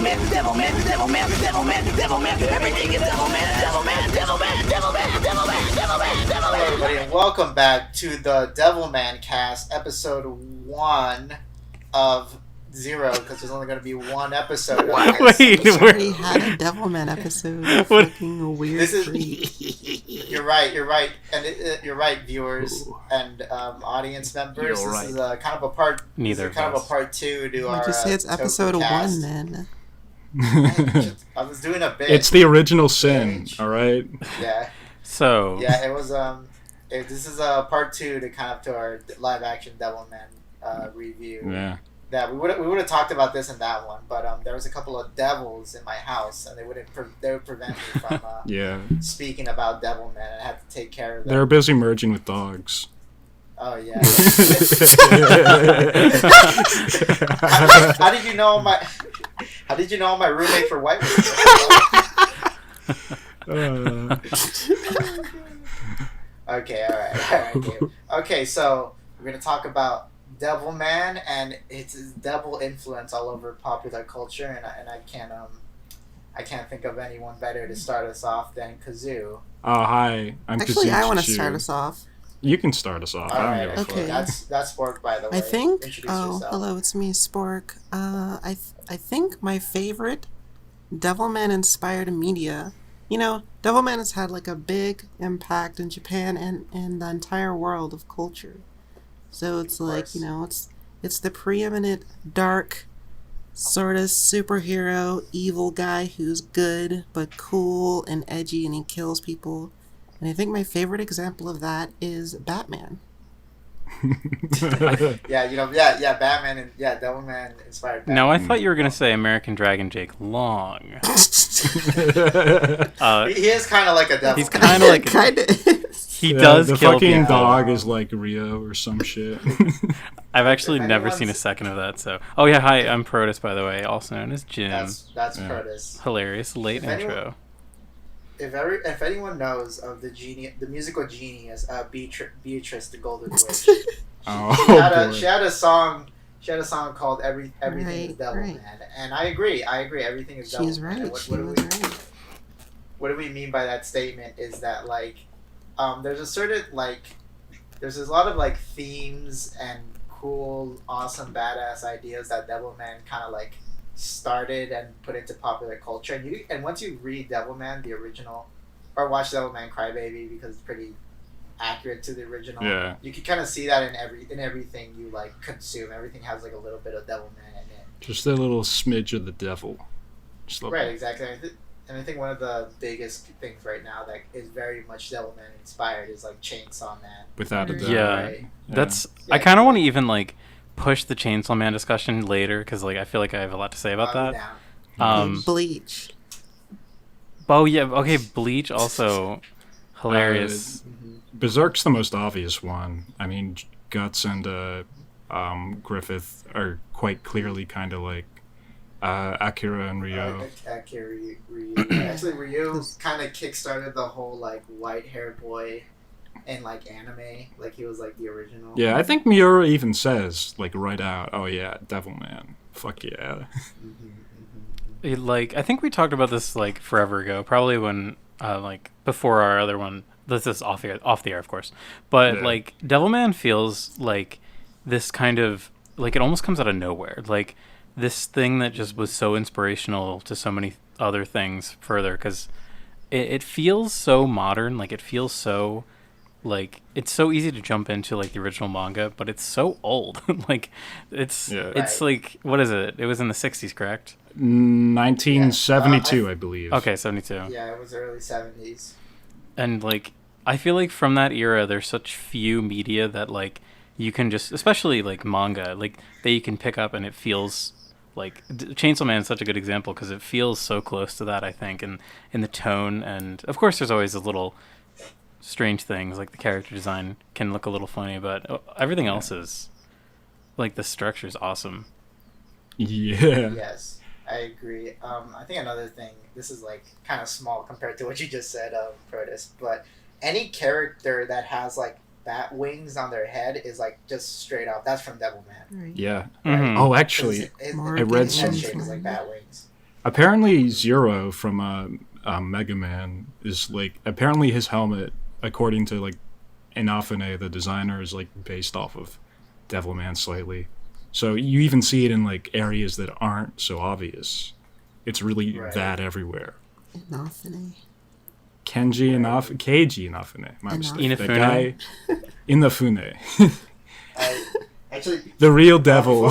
Everything is Hello, everybody, and welcome back to the Devilman Cast, episode 1 of 0, because there's only going to be one episode. Wait, We already had a Devilman episode. Fucking weird. You're right, and you're right, viewers and audience members. You're this is kind of a part. Neither this is kind of a part 2 to our. Just say it's episode 1, then. I was doing a bit. It's the original sin, all right? Yeah. So Yeah, it was. This is a part 2 to kind of to our live action Devilman review. yeah, That we would have talked about this in that one, but there was a couple of devils in my house, and they would prevent me from yeah. speaking about Devilman. I had to take care of them. They're busy merging with dogs. Oh yeah. How did you know my? How did you know my roommate for white? Okay, all right. Okay, so we're gonna talk about Devilman and its devil influence all over popular culture, and I can't think of anyone better to start us off than Kazoo. Oh, hi. I'm Actually, Kazoo I want to Chu. start us off. You can start us off. All I right, don't give a okay. fuck. That's Spork, by the way. I think. Introduce Oh, yourself. hello, it's me, Spork. I think my favorite Devilman-inspired media. You know, Devilman has had like a big impact in Japan and the entire world of culture. So it's like, course. you know, it's the preeminent dark sort of superhero evil guy who's good but cool and edgy, and he kills people. And I think my favorite example of that is Batman. Yeah, Batman and Devilman inspired Batman. No, I thought you were gonna say American Dragon Jake Long. He is kind of like a devil. He's kind of like Kind of is. he does the kill people. fucking dog is like Rio or some shit. I've actually If never anyone's- seen a second of that. So, oh yeah, hi, I'm Protus, by the way, also known as Jim. That's Yeah. Protus. Hilarious late If anyone- intro. If anyone knows of the musical genius, Beatrice the Golden Witch, Oh, she had a song. She had a song called Everything is Right, Devil right. Man, and I agree. Everything is Devil She's Man. right. What She do was we right. what do we mean by that statement? Is that like there's a certain there's a lot of like themes and cool, awesome, badass ideas that Devilman kind of like started and put into popular culture. And once you read Devilman, the original, or watch Devilman Crybaby because it's pretty accurate to the original. Yeah. You can kind of see that in everything you like consume. Everything has like a little bit of Devilman in it. just a little smidge of the devil. Just a little- Right, exactly. And I think one of the biggest things right now that is very much Devilman inspired is like Chainsaw Man. Without a doubt. Yeah, Right. that's. Yeah. I kind of want to even like push the Chainsaw Man discussion later because like I feel like I have a lot to say about I'm that. down. Bleach. Oh yeah, okay. Bleach also hilarious. Berserk's the most obvious one. I mean, Guts and Griffith are quite clearly kind of like Akira and Ryo. Ryu. Actually, Ryu kind of kickstarted the whole like white-haired boy in like anime. Like he was like the original. Yeah, I think Miura even says like right out, "Oh yeah, Devilman, fuck yeah." Like I think we talked about this like forever ago, probably when like before our other one. This is off the air, of course. But Yeah. like Devilman feels like this kind of like it almost comes out of nowhere. Like this thing that just was so inspirational to so many other things further because it feels so modern. Like it feels so like it's so easy to jump into like the original manga, but it's so old. Like it's Yeah. it's Right. like what is it? It was in the 60s, correct? 1972, I believe. Okay, 72. Yeah, it was early 70s. And like I feel like from that era there's such few media that like you can just especially like manga like that you can pick up and it feels like Chainsaw Man is such a good example because it feels so close to that I think and in the tone and of course there's always a little strange things like the character design can look a little funny but everything else is like the structure is awesome. Yeah. Yes, I agree. I think another thing. This is like kind of small compared to what you just said, Protus. But any character that has like bat wings on their head is like just straight up. That's from Devilman. Right. Yeah. Mhm. Oh, actually, His Morgan read head some- shape is like bat wings. Apparently, Zero from Mega Man is like apparently his helmet, according to like Inafune, the designer, is like based off of Devilman slightly. So you even see it in like areas that aren't so obvious. It's really that everywhere. Inafune. Keiji Inafune. My mistake. That Inafune. guy. Inafune. Actually, The real devil.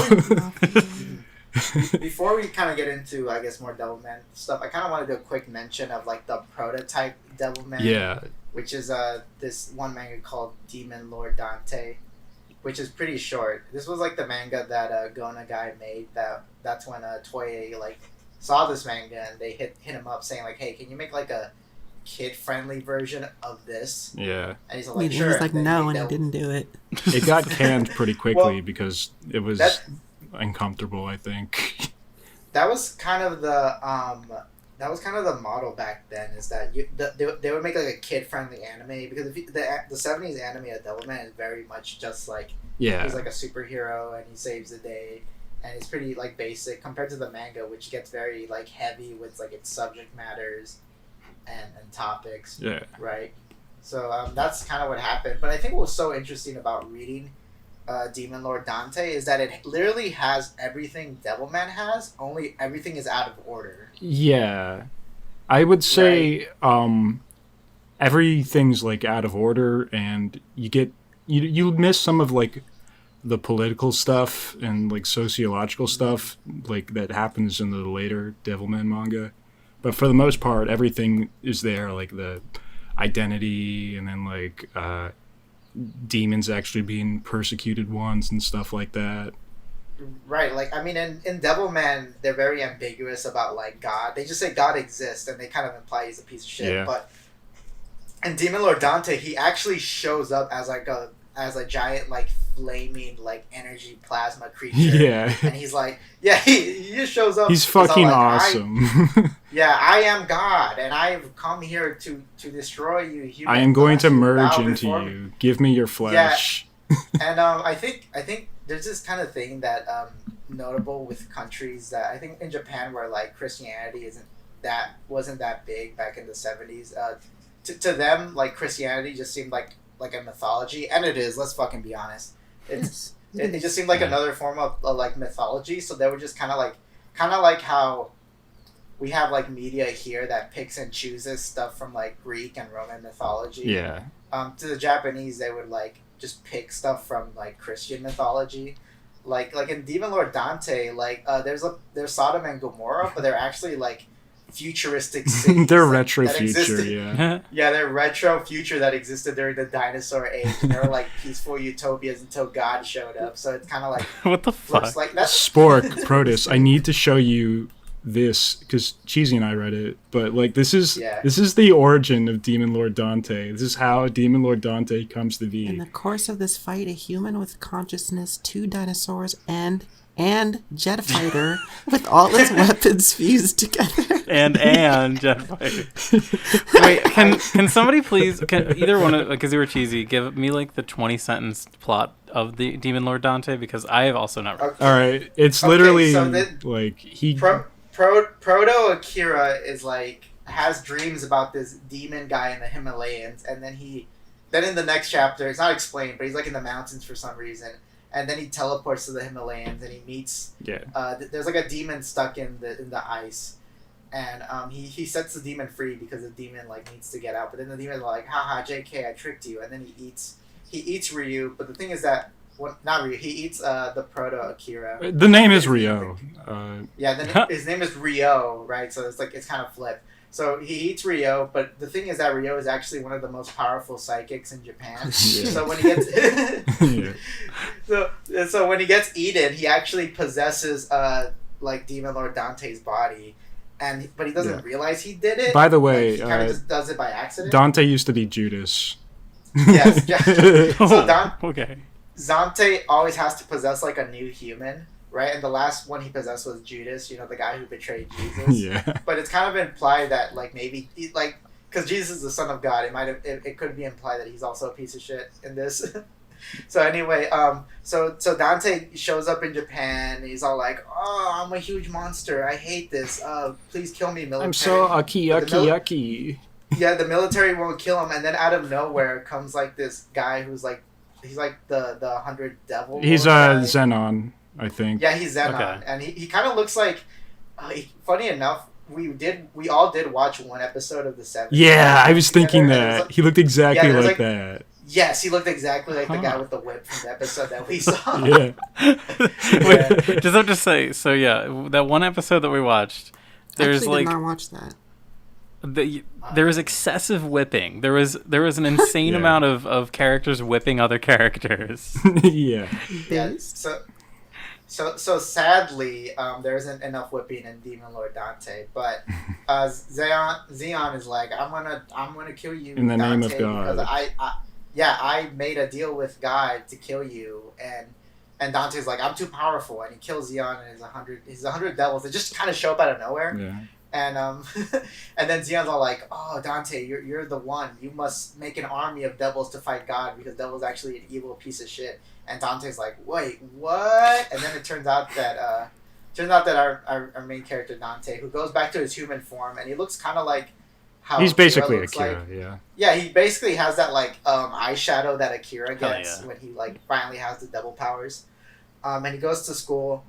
before we kind of get into, I guess, more Devilman stuff, I kind of want to do a quick mention of like the prototype Devilman. Yeah. Which is this one manga called Demon Lord Dante, which is pretty short. This was like the manga that Gona guy made. That's when Toei like saw this manga and they hit him up saying like, hey, can you make like a kid-friendly version of this? Yeah. And he's I like, mean, sure. he was like, no, and he didn't do it. It got canned pretty quickly Well, because it was uncomfortable, I think. That was kind of the model back then. Is that they would make like a kid-friendly anime, because the 70s anime of Devilman is very much just like he's like a superhero and he saves the day, and it's pretty like basic compared to the manga, which gets very like heavy with like its subject matters and topics. Yeah. Right. So that's kind of what happened. But I think what was so interesting about reading Demon Lord Dante is that it literally has everything Devilman has, only everything is out of order. Yeah. I would say everything's like out of order, and you miss some of like the political stuff and like sociological stuff like that happens in the later Devilman manga. But for the most part, everything is there, like the identity, and then like demons actually being persecuted ones and stuff like that. Right, like I mean, in Devilman, they're very ambiguous about like God. They just say God exists, and they kind of imply he's a piece of shit. Yeah. But in Demon Lord Dante, he actually shows up as a giant like flaming like energy plasma creature. Yeah. And he's like, he just shows up. He's fucking like, awesome. I am God, and I've come here to destroy you. Humans. I am going to merge Bow into before you. me. Give me your flesh. And I think there's this kind of thing that notable with countries that I think in Japan, where like Christianity wasn't that big back in the 70s. To them, like Christianity just seemed like a mythology, and it is. Let's fucking be honest. It just seemed like another form of like mythology. So they were just kind of like how we have like media here that picks and chooses stuff from like Greek and Roman mythology. Yeah. To the Japanese, they would like just pick stuff from like Christian mythology. Like in Demon Lord Dante, like there's Sodom and Gomorrah, but they're actually like futuristic cities. They're that retro future, existed. yeah. Yeah, they're retro future that existed during the dinosaur age. And they were like peaceful utopias until God showed up. So it's kind of like What the fuck? looks like that's Spork, Protus, I need to show you this because Cheesy and I read it, but like this is the origin of Demon Lord Dante. This is how Demon Lord Dante comes to be. In the course of this fight, a human with consciousness, 2 dinosaurs, and jet fighter with all its weapons fused together. and jet fighter. Wait, can somebody please, either one of, because you were Cheesy, give me like the 20-sentence plot of the Demon Lord Dante, because I have also not read. okay. All right, it's literally so like he. Proto Akira is like has dreams about this demon guy in the Himalayas, and then in the next chapter, it's not explained, but he's like in the mountains for some reason, and then he teleports to the Himalayas and he meets there's like a demon stuck in the ice, and he sets the demon free because the demon like needs to get out, but then the demon's like, haha, JK, I tricked you, and then he eats Ryu, but the thing is that not Ryu, he eats the Proto Akira. The name is Rio. His name is Rio, right? So it's kind of flipped. So he eats Rio, but the thing is that Rio is actually one of the most powerful psychics in Japan. So when he gets so when he gets eaten, he actually possesses like Demon Lord Dante's body, but he doesn't realize he did it. By the way, he kind of just does it by accident. Dante used to be Judas. Yes. So Okay. Dante always has to possess like a new human, right? And the last one he possessed was Judas, the guy who betrayed Jesus. Yeah. But it's kind of implied that like maybe because Jesus is the son of God, it could be implied that he's also a piece of shit in this. So anyway, so Dante shows up in Japan. And he's all like, "Oh, I'm a huge monster. I hate this. Please kill me, military." I'm so yucky, But the yucky. Yeah, the military won't kill him, and then out of nowhere comes like this guy who's like, he's like the 100 devil. He's Lord guy. Xenon, I think. Yeah, he's Zenon, Okay. and he kind of looks like. Funny enough, we all did watch one episode of the 70s. Yeah, I was thinking together, and it that. was like- He looked exactly Yeah, it was like like- that. Yes, he looked exactly like the guy Huh. with the whip from the episode that we saw. Yeah. Wait, just have to say, so yeah, that one episode that we watched, there's Actually, like did not watch that. there was excessive whipping. There was an insane Yeah. amount of characters whipping other characters. Yeah. Yeah, Based? so sadly, there isn't enough whipping in Demon Lord Dante, but Xeon is like, I'm gonna kill you In the name of Dante, God. because I made a deal with God to kill you, and Dante's like, I'm too powerful, and he kills Xeon and his 100 devils. They just kind of show up out of nowhere. Yeah. And and then Xeon's all like, "Oh, Dante, you're the one. You must make an army of devils to fight God, because Devil's actually an evil piece of shit." And Dante's like, "Wait, what?" And then it turns out that our main character Dante, who goes back to his human form, and he looks kind of like how He's basically looks Akira, like. yeah. Yeah, he basically has that like eyeshadow that Akira Hell gets yeah. when he like finally has the devil powers. And he goes to school,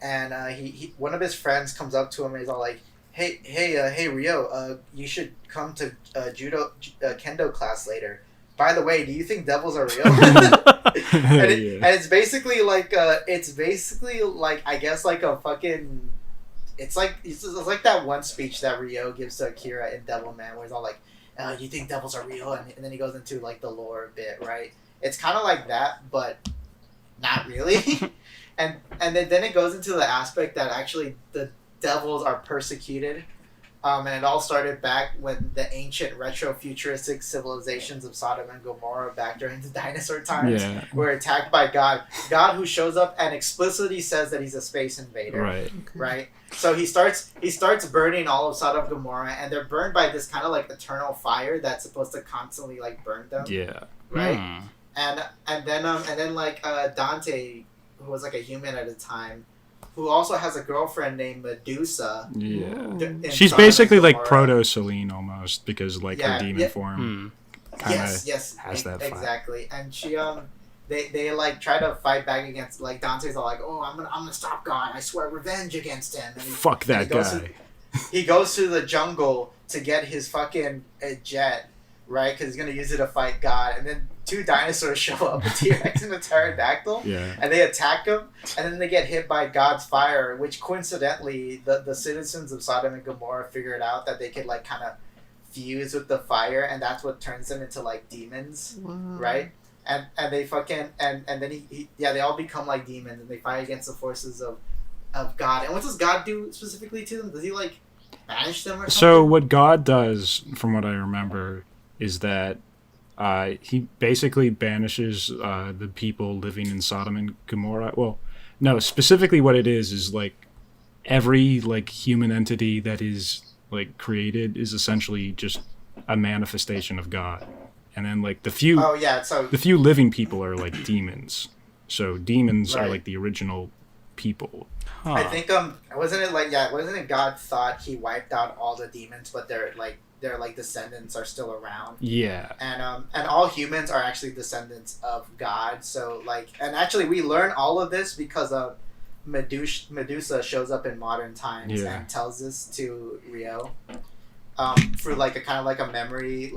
and he one of his friends comes up to him and he's all like, Hey, Ryo, you should come to kendo class later. By the way, do you think devils are real? and it's basically like I guess like a fucking. It's like that one speech that Ryo gives to Akira in Devilman, where he's all like, "You think devils are real?" And then he goes into like the lore bit, right? It's kind of like that, but not really. and then it goes into the aspect that actually the devils are persecuted, and it all started back when the ancient retro-futuristic civilizations of Sodom and Gomorrah, back during the dinosaur times, Yeah. were attacked by God who shows up and explicitly says that he's a space invader, Right. right? So he starts burning all of Sodom and Gomorrah, and they're burned by this kind of like eternal fire that's supposed to constantly like burn them, Yeah. right? Hmm. And then like Dante, who was like a human at the time, who also has a girlfriend named Medusa. Yeah. in She's Sodom and basically like Gomorrah. Proto-Selene almost, because like Yeah, her demon yeah. form Hmm. kind of Yes, has that fire. exactly. And she they like try to fight back against, like, Dante's all like, "Oh, I'm gonna stop God. I swear revenge against him." And Fuck that he goes guy. he goes to the jungle to get his fucking jet, right? Because he's gonna use it to fight God. And then two dinosaurs show up, a T-Rex and a pterodactyl. Yeah. And they attack him, and then they get hit by God's fire, which coincidentally, the citizens of Sodom and Gomorrah figured out that they could like kind of fuse with the fire, and that's what turns them into like demons, right? And they fucking and then they all become like demons, and they fight against the forces of God. And what does God do specifically to them? Does he like banish them or something? So what God does, from what I remember, is that he basically banishes the people living in Sodom and Gomorrah. Well, no, specifically what it is like every like human entity that is like created is essentially just a manifestation of God. And then like the few living people are like demons. So demons are Right. like the original people. Huh. I think wasn't it God thought he wiped out all the demons, but their descendants are still around. Yeah. And all humans are actually descendants of God. So like, and actually we learn all of this because of Medusa shows up in modern times and tells this to Ryo, through like a kind of like a memory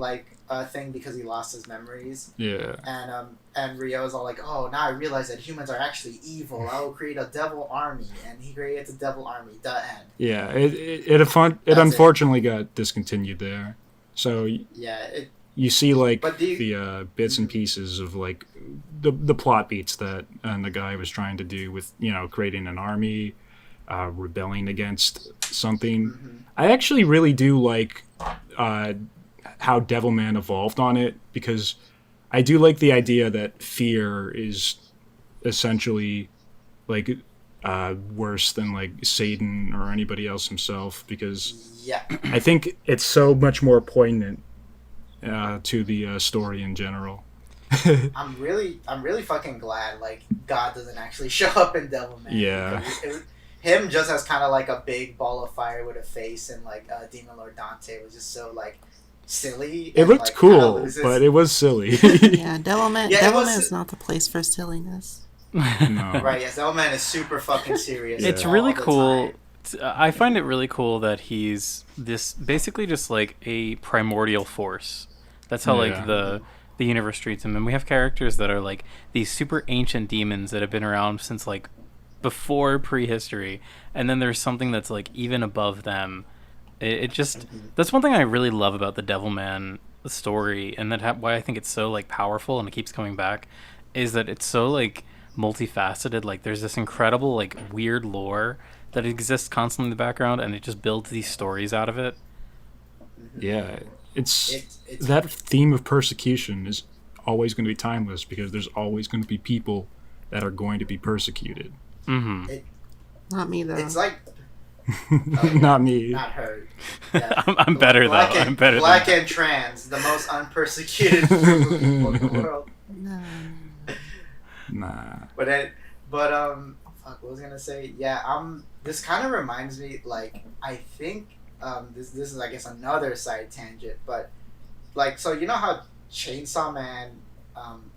thing, because he lost his memories. Yeah. And Ryo's all like, "Oh, now I realize that humans are actually evil. I will create a devil army," and he creates a devil army. The end. Yeah. It unfortunately got discontinued there. So Yeah. you see like But do you- the bits and pieces of like the plot beats that the guy was trying to do with creating an army, rebelling against something. Mhm. I actually really do like how Devilman evolved on it, because I do like the idea that fear is essentially like worse than like Satan or anybody else himself, because Yeah. I think it's so much more poignant to the story in general. I'm really fucking glad like God doesn't actually show up in Devilman. Yeah. Him just as kind of like a big ball of fire with a face, and like Demon Lord Dante was just so like silly. It and, looked like, cool, but it was silly. Yeah, Devilman. Yeah, Devilman is not the place for silliness. No. Right, yes, Devilman is super fucking serious. It's all really the cool. time. I find it really cool that he's this basically just like a primordial force. That's how Yeah. like the universe treats him, and we have characters that are like these super ancient demons that have been around since like before prehistory, and then there's something that's like even above them. It just that's one thing I really love about the Devilman story, and why I think it's so like powerful and it keeps coming back, is that it's so like multifaceted. Like there's this incredible like weird lore that exists constantly in the background, and it just builds these stories out of it. Yeah, it's It's that theme of persecution is always going to be timeless because there's always going to be people that are going to be persecuted. Mm-hmm. Not me though. it's like Not me. not her. Yeah. I'm better though. I'm better. Black than and trans, the most unpersecuted group of people in the world. No. Nah. Fuck, what was I gonna say? Yeah, this kind of reminds me, like, I think, this is, I guess, another side tangent, but, like, so you know how Chainsaw Man,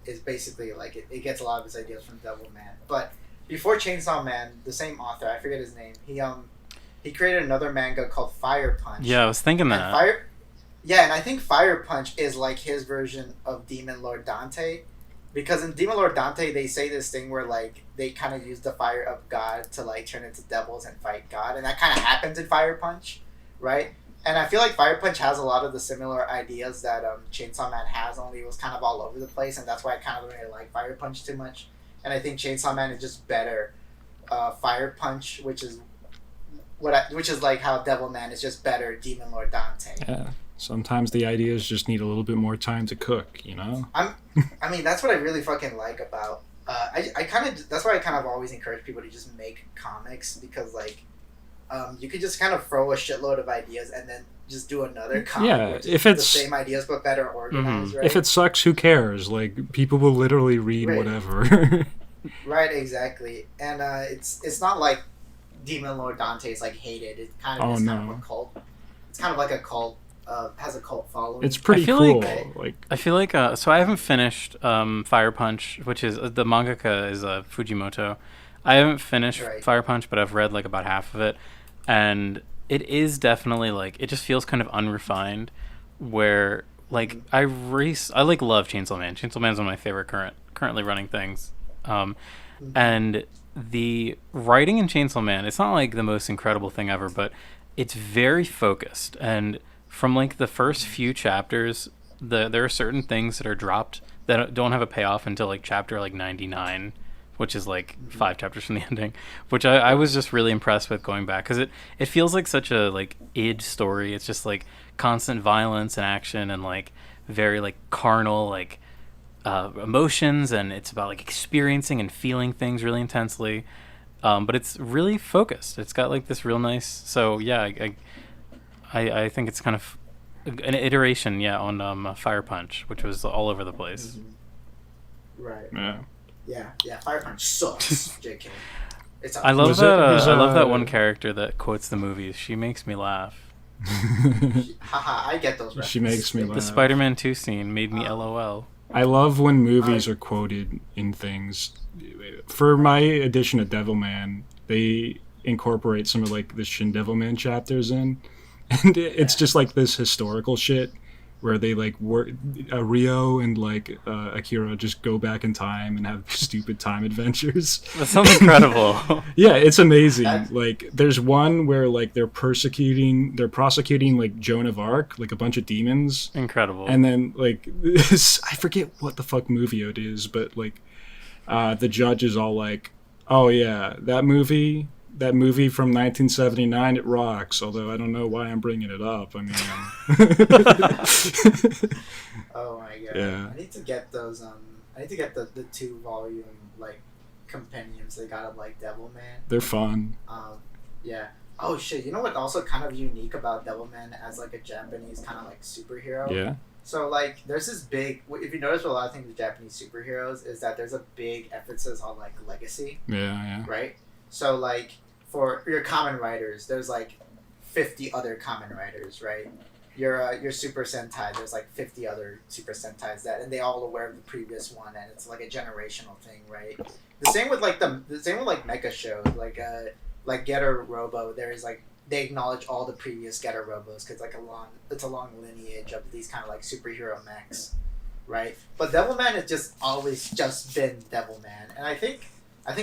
is basically, like, it gets a lot of its ideas from Devilman, but before Chainsaw Man, the same author, I forget his name, he created another manga called Fire Punch. Yeah, I was thinking And that. and I think Fire Punch is like his version of Demon Lord Dante, because in Demon Lord Dante they say this thing where like they kind of use the fire of God to like turn into devils and fight God, and that kind of happens in Fire Punch, right? And I feel like Fire Punch has a lot of the similar ideas that Chainsaw Man has, only it was kind of all over the place, and that's why I kind of don't really like Fire Punch too much. And I think Chainsaw Man is just better. Fire Punch, which is like how Devilman is just better Demon Lord Dante. Yeah. Sometimes the ideas just need a little bit more time to cook, you know? I mean, that's what I really fucking like about. That's why I kind of always encourage people to just make comics, because like, you could just kind of throw a shitload of ideas and then just do another comic. Yeah, which is if it's- the same ideas but better organized, right? If it sucks, who cares? Like, people will literally read Right. whatever. Right, exactly, and it's not like Demon Lord Dante is like hated. It kind of Oh, is kind no. of a cult. It's kind of like a cult. Has a cult following. It's pretty I feel cool. like- Like, I feel like so I haven't finished Fire Punch, which is the mangaka is Fujimoto. I haven't finished Right. Fire Punch, but I've read like about half of it, and it is definitely like it just feels kind of unrefined. Where like I like love Chainsaw Man. Chainsaw Man is one of my favorite currently running things, and the writing in Chainsaw Man, it's not like the most incredible thing ever, but it's very focused. And from like the first few chapters, there are certain things that are dropped that don't have a payoff until like chapter like 99, which is like 5 chapters from the ending, which I was just really impressed with going back, because it feels like such a like id story. It's just like constant violence and action and like very like carnal like emotions, and it's about like experiencing and feeling things really intensely, but it's really focused. It's got like this real nice, so yeah, I think it's kind of an iteration on Fire Punch, which was all over the place. Right. yeah. Yeah. Fire Punch sucks. JK. It's I love Was that. it- was, I love that one character that quotes the movies. She makes me laugh. Haha, I get those references. She makes me The laugh. Spider-Man 2 scene made me LOL. I love when movies are quoted in things. For my edition of Devilman, they incorporate some of like the Shin Devilman chapters in, and it's just like this historical shit where they like work Rio and like Akira just go back in time and have stupid time adventures. That sounds incredible. Yeah, it's amazing. That's- Like, there's one where like they're prosecuting like Joan of Arc, like a bunch of demons. Incredible. And then like this, I forget what the fuck movie it is, but like the judge is all like, "Oh yeah, that movie from 1979, it rocks." Although I don't know why I'm bringing it up. I mean, Oh my god. Yeah. I need to get those. I need to get the 2-volume like compendiums they got of like Devilman. they're fun. Yeah. Oh shit! You know what? Also, kind of unique about Devilman as like a Japanese kind of like superhero. Yeah. So like, there's this big. If you notice, with a lot of things with Japanese superheroes is that there's a big emphasis on like legacy, Yeah. right? So like, for your common writers, there's like 50 other common writers, right? Your Super Sentai, there's like 50 other Super Sentais and they all aware of the previous one, and it's like a generational thing, right? The same with like mecha shows, like Getter Robo. There's like they acknowledge all the previous Getter Robos because it's a long lineage of these kind of like superhero mechs, right? But Devilman has just always just been Devilman, and I think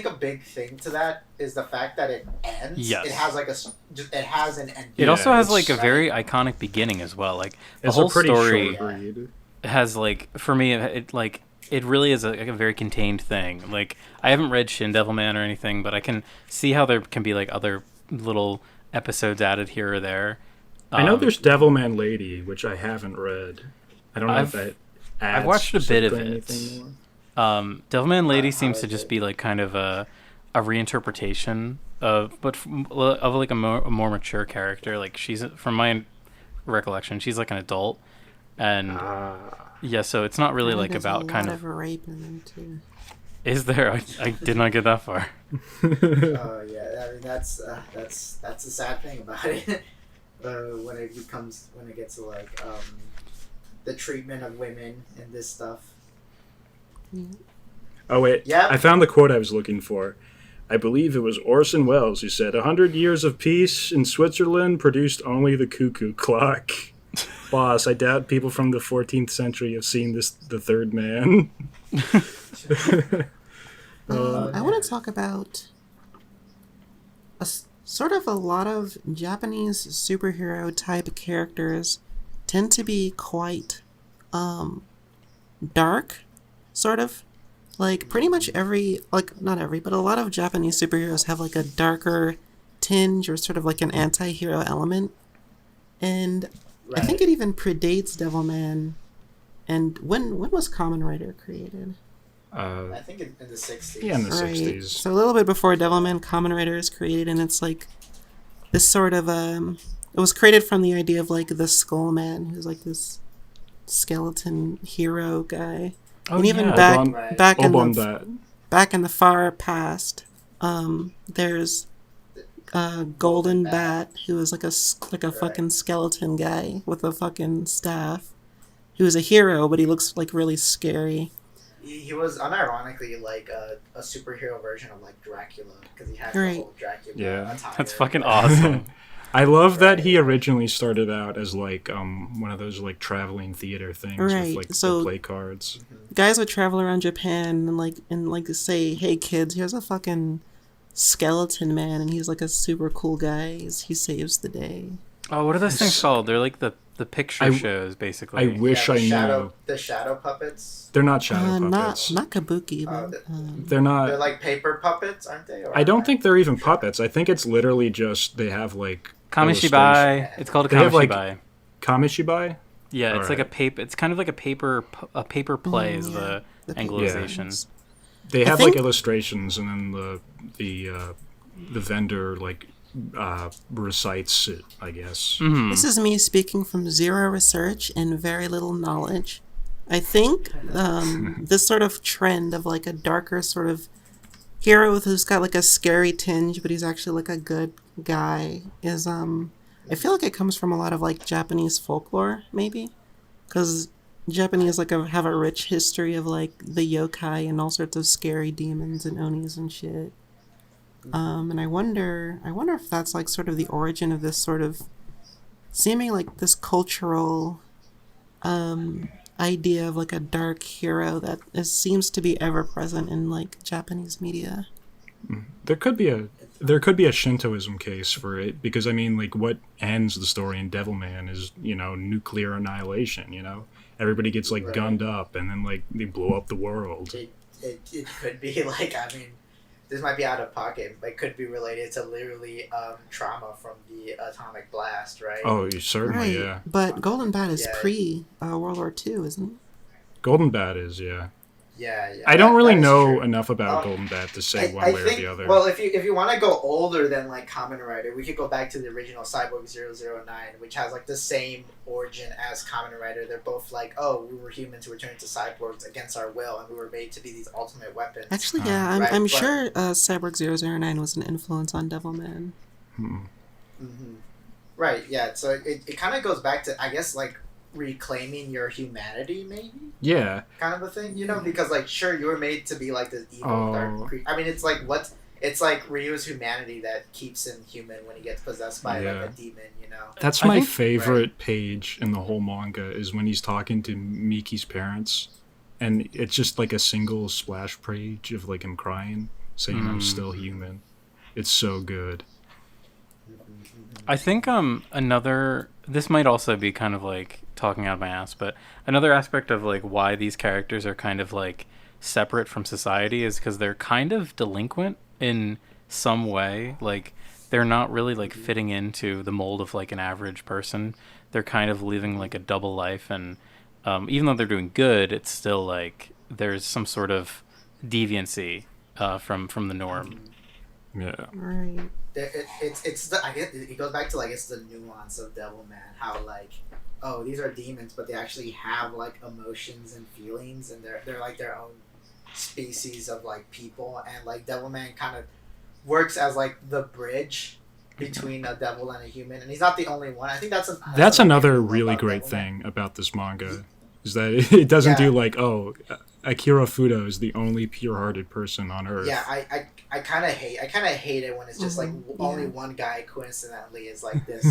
a big thing to that is the fact that it ends. Yes. It has an end. It also has like a right? very iconic beginning as well. Like the It's whole a pretty story short read. has like, for me, it really is a very contained thing. Like I haven't read Shin Devilman or anything, but I can see how there can be like other little episodes added here or there. I know there's Devilman Lady, which I haven't read. I don't know if that adds I've watched a bit of specifically it. anything more. Devilman Lady seems to just be like kind of a reinterpretation of like a more mature character. Like she's, from my recollection, she's like an adult, and yeah, so it's not really like There's about kind of. rape in them too. Is there? I did not get that far. Oh yeah, I mean that's the sad thing about it. When it gets to like the treatment of women and this stuff. Oh wait, Yeah. I found the quote I was looking for. I believe it was Orson Welles who said, "100 years of peace in Switzerland produced only the cuckoo clock." Boss, I doubt people from the 14th century have seen the Third Man. I want to talk about sort of a lot of Japanese superhero type characters tend to be quite dark, sort of. Like pretty much not every, but a lot of Japanese superheroes have like a darker tinge or sort of like an anti-hero element. And Right. I think it even predates Devilman. And when was Kamen Rider created? I think in the 60s. Yeah, in the Right. 60s. So a little bit before Devilman, Kamen Rider is created, and it's like this sort of it was created from the idea of like the Skull Man, who's like this skeleton hero guy. Oh, And even yeah. Right. back in the far past, there's Golden Bat, who is like a fucking skeleton guy with a fucking staff, who is a hero, but he looks like really scary. He was unironically like a superhero version of like Dracula because he had the Right. whole Dracula Yeah. attire. That's fucking awesome. I love that he originally started out as like one of those like traveling theater things Right, with like so- the play cards. Guys would travel around Japan and like say, "Hey kids, here's a fucking skeleton man," and he's like a super cool guy. He saves the day. Oh, what are those things called? They're like the picture shows, basically. I wish I knew. The shadow puppets. They're not shadow puppets. Not kabuki, Oh, but They're not. They're like paper puppets, aren't they? Or I don't think they're even puppets. I think it's literally just they have like Kamishibai. It's called a They have, like, Kamishibai. Kamishibai. Yeah, it's like a Alright. paper. It's kind of like a paper play is yeah. the The paper Anglicization. ones. They have think- like illustrations, and then the vendor like recites it, I guess. Mm-hmm. This is me speaking from zero research and very little knowledge. I think this sort of trend of like a darker sort of hero who's got like a scary tinge, but he's actually like a good guy is I feel like it comes from a lot of like Japanese folklore, maybe, because Japanese have a rich history of like the yokai and all sorts of scary demons and onis and shit. And I wonder if that's like sort of the origin of this sort of seeming like this cultural idea of like a dark hero that seems to be ever present in like Japanese media. There could be a Shintoism case for it, because I mean, like, what ends the story in Devilman is, nuclear annihilation. Everybody gets like gunned up, and then like they blow up the world. It could be like, I mean, this might be out of pocket, but it could be related to literally trauma from the atomic blast, right? Oh, certainly, Right. yeah. But Golden Bat is Yeah. pre World War II, isn't it? Golden Bat is, yeah. Yeah. I don't really that is know true. enough about Um, Golden Bat to say one I way think, or the other. well, if you want to go older than like Kamen Rider, we could go back to the original Cyborg 009, which has like the same origin as Kamen Rider. They're both like, oh, we were humans who were turned into cyborgs against our will, and we were made to be these ultimate weapons. Actually, yeah, Right, I'm but- sure Cyborg 009 was an influence on Devilman. Right, yeah. So it kind of goes back to, I guess, like reclaiming your humanity, maybe, Yeah. kind of a thing, you know? Because like, sure, you were made to be like this evil Oh. dark creature. I mean, it's like it's like Ryu's humanity that keeps him human when he gets possessed by Yeah. like a demon, you know? That's I my think- favorite page in the whole manga is when he's talking to Miki's parents, and it's just like a single splash page of like him crying, saying I'm still human. It's so good. I think another, this might also be kind of like talking out of my ass, but another aspect of like why these characters are kind of like separate from society is because they're kind of delinquent in some way. Like they're not really like fitting into the mold of like an average person. They're kind of living like a double life, and even though they're doing good, it's still like there's some sort of deviancy from the norm. Yeah. Right. I guess it goes back to like it's the nuance of Devilman, how like, oh, these are demons, but they actually have like emotions and feelings, and they're like their own species of like people, and like Devilman kind of works as like the bridge between a devil and a human, and he's not the only one. I think That's another thing really about great Devilman. thing about this manga, is that it doesn't Yeah. do like, oh, Akira Fudo is the only pure-hearted person on Earth. Yeah, I kind of hate it when it's just like only yeah. one guy coincidentally is like this.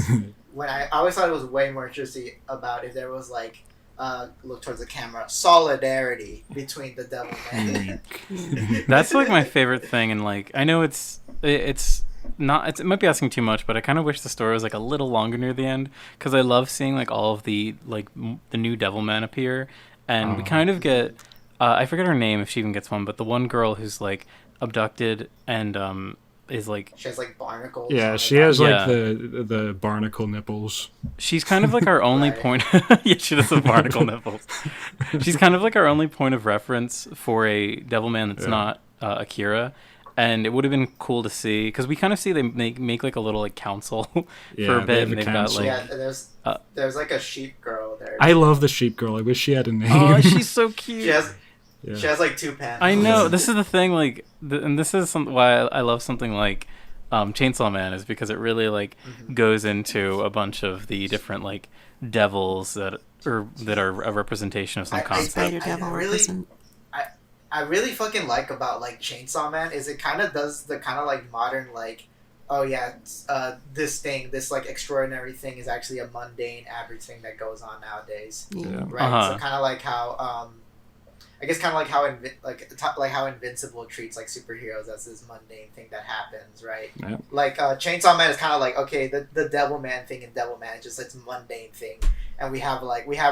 When I always thought it was way more interesting about if there was like look towards the camera, solidarity between the devil man. That's like my favorite thing, and like I know it's not, it might be asking too much, but I kind of wish the story was like a little longer near the end, because I love seeing like all of the like the new Devilman appear, and we kind of get I forget her name if she even gets one, but the one girl who's like abducted and is like, She has like barnacles. Yeah, on she her has back. like the barnacle nipples. she's kind of like our only Right. point. Yeah, she does have barnacle nipples. She's kind of like our only point of reference for a Devilman that's Yeah. not Akira. And it would have been cool to see, because we kind of see they make like a little like council Yeah, for a they bit, have and a they've council. got Yeah, like there's like a sheep girl there. I love the sheep girl. I wish she had a name. oh, she's so cute. she has Yeah. she has like two pants. I know, this is the thing, like, and this is why I love something like Chainsaw Man, is because it really like goes into a bunch of the different like devils that are a representation of some concept. Spider Devil represent. I really fucking like about like Chainsaw Man is it kind of does the kind of like modern like, oh yeah, this like extraordinary thing is actually a mundane average thing that goes on nowadays, Yeah. right? Uh-huh. So kind of like how I guess kind of like how like how Invincible treats like superheroes as this mundane thing that happens, right? Yeah. Like Chainsaw Man is kind of like, okay, the Devil Man thing in Devil Man is just like this mundane thing, and we have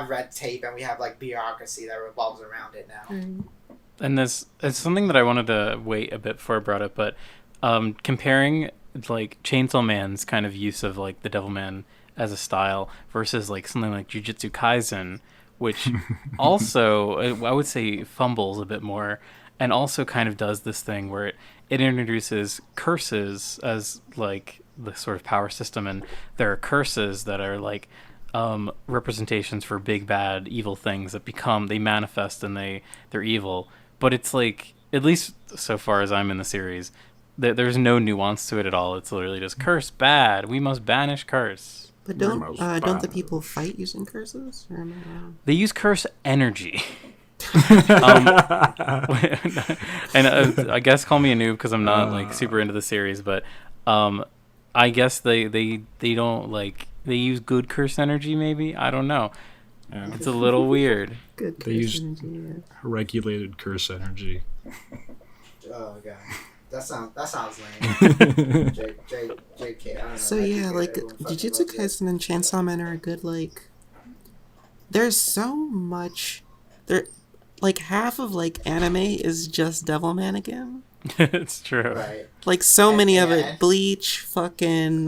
red tape and we have like bureaucracy that revolves around it now. Right. And this it's something that I wanted to wait a bit before I brought it, but comparing like Chainsaw Man's kind of use of like the Devilman as a style versus like something like Jujutsu Kaisen, which also I would say fumbles a bit more, and also kind of does this thing where it introduces curses as like the sort of power system, and there are curses that are like representations for big bad evil things that they manifest and they're evil. But it's like, at least so far as I'm in the series, there's no nuance to it at all. It's literally just curse bad, we must banish curse. But Most don't the bad. people fight using curses? Or am I wrong? They use curse energy. And I guess call me a noob because I'm not like super into the series, but I guess they don't like, they use good curse energy, maybe, I don't know. Yeah. It's a little weird. Good They use- curse energy, yeah. Regulated curse energy. Oh god, that sounds lame. JK, I don't know. So I yeah, think like everyone fucking Jujutsu loves it. Kaisen and Chainsaw Man are a good like. There's so much. There, like half of like anime is just Devilman again. It's true. Right. Like so And- many of and- it. Bleach, fucking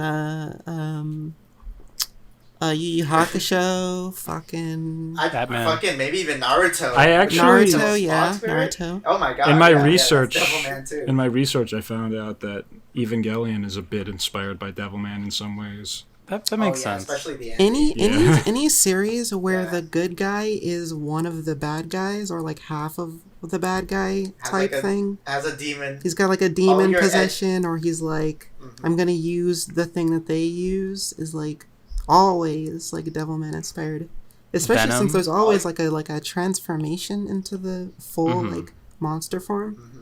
Yu Yu Hakusho, fucking Batman. Fucking maybe even Naruto. I actually- Naruto, yeah, Spawn Spirit? Naruto. Oh my god. In my yeah, research, yeah, that's Devilman too. in my research, I found out that Evangelion is a bit inspired by Devilman in some ways. That makes yeah, sense. especially the ending. Yeah. Any series where Yeah. the good guy is one of the bad guys or like half of the bad guy Has type like a- thing. As a demon. He's got like a demon your possession, or he's like, Mhm. I'm gonna use the thing that they use. Is like always like Devilman inspired, especially Venom? since there's always like a transformation into the full Mhm. like monster form. Mhm.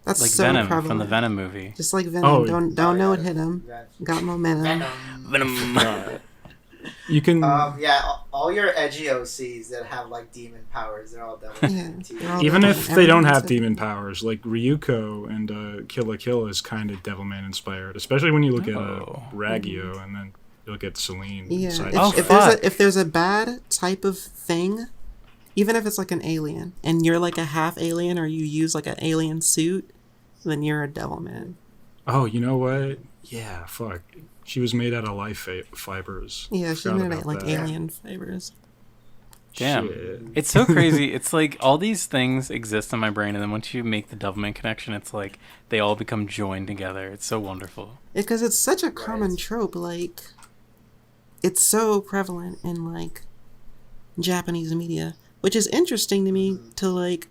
That's Like so Venom prevalent. from the Venom movie. Just like Venom, Oh. don't Oh, know yeah. it hit him. Venom. Got momentum. Venom. You can. Yeah, all your edgy OCs that have like demon powers, they're all Devilman. Yeah, they're all Even Devilman. if they don't Everyone's have a- demon powers, like Ryuko and Kill la Kill is kind of Devilman inspired, especially when you look at Oh. Raggio and then you look at Celine. Yeah, inside Oh, if fuck. there's a bad type of thing, even if it's like an alien, and you're like a half alien, or you use like an alien suit, then you're a Devilman. Oh, you know what? Yeah, fuck. She was made out of life fibers. Yeah, she's Forgot made about of like that. alien fibers. Damn. Shit. It's so crazy. It's like all these things exist in my brain, and then once you make the Devilman connection, it's like they all become joined together. It's so wonderful. Because it's such a common Right. trope, like it's so prevalent in like Japanese media, which is interesting to me to like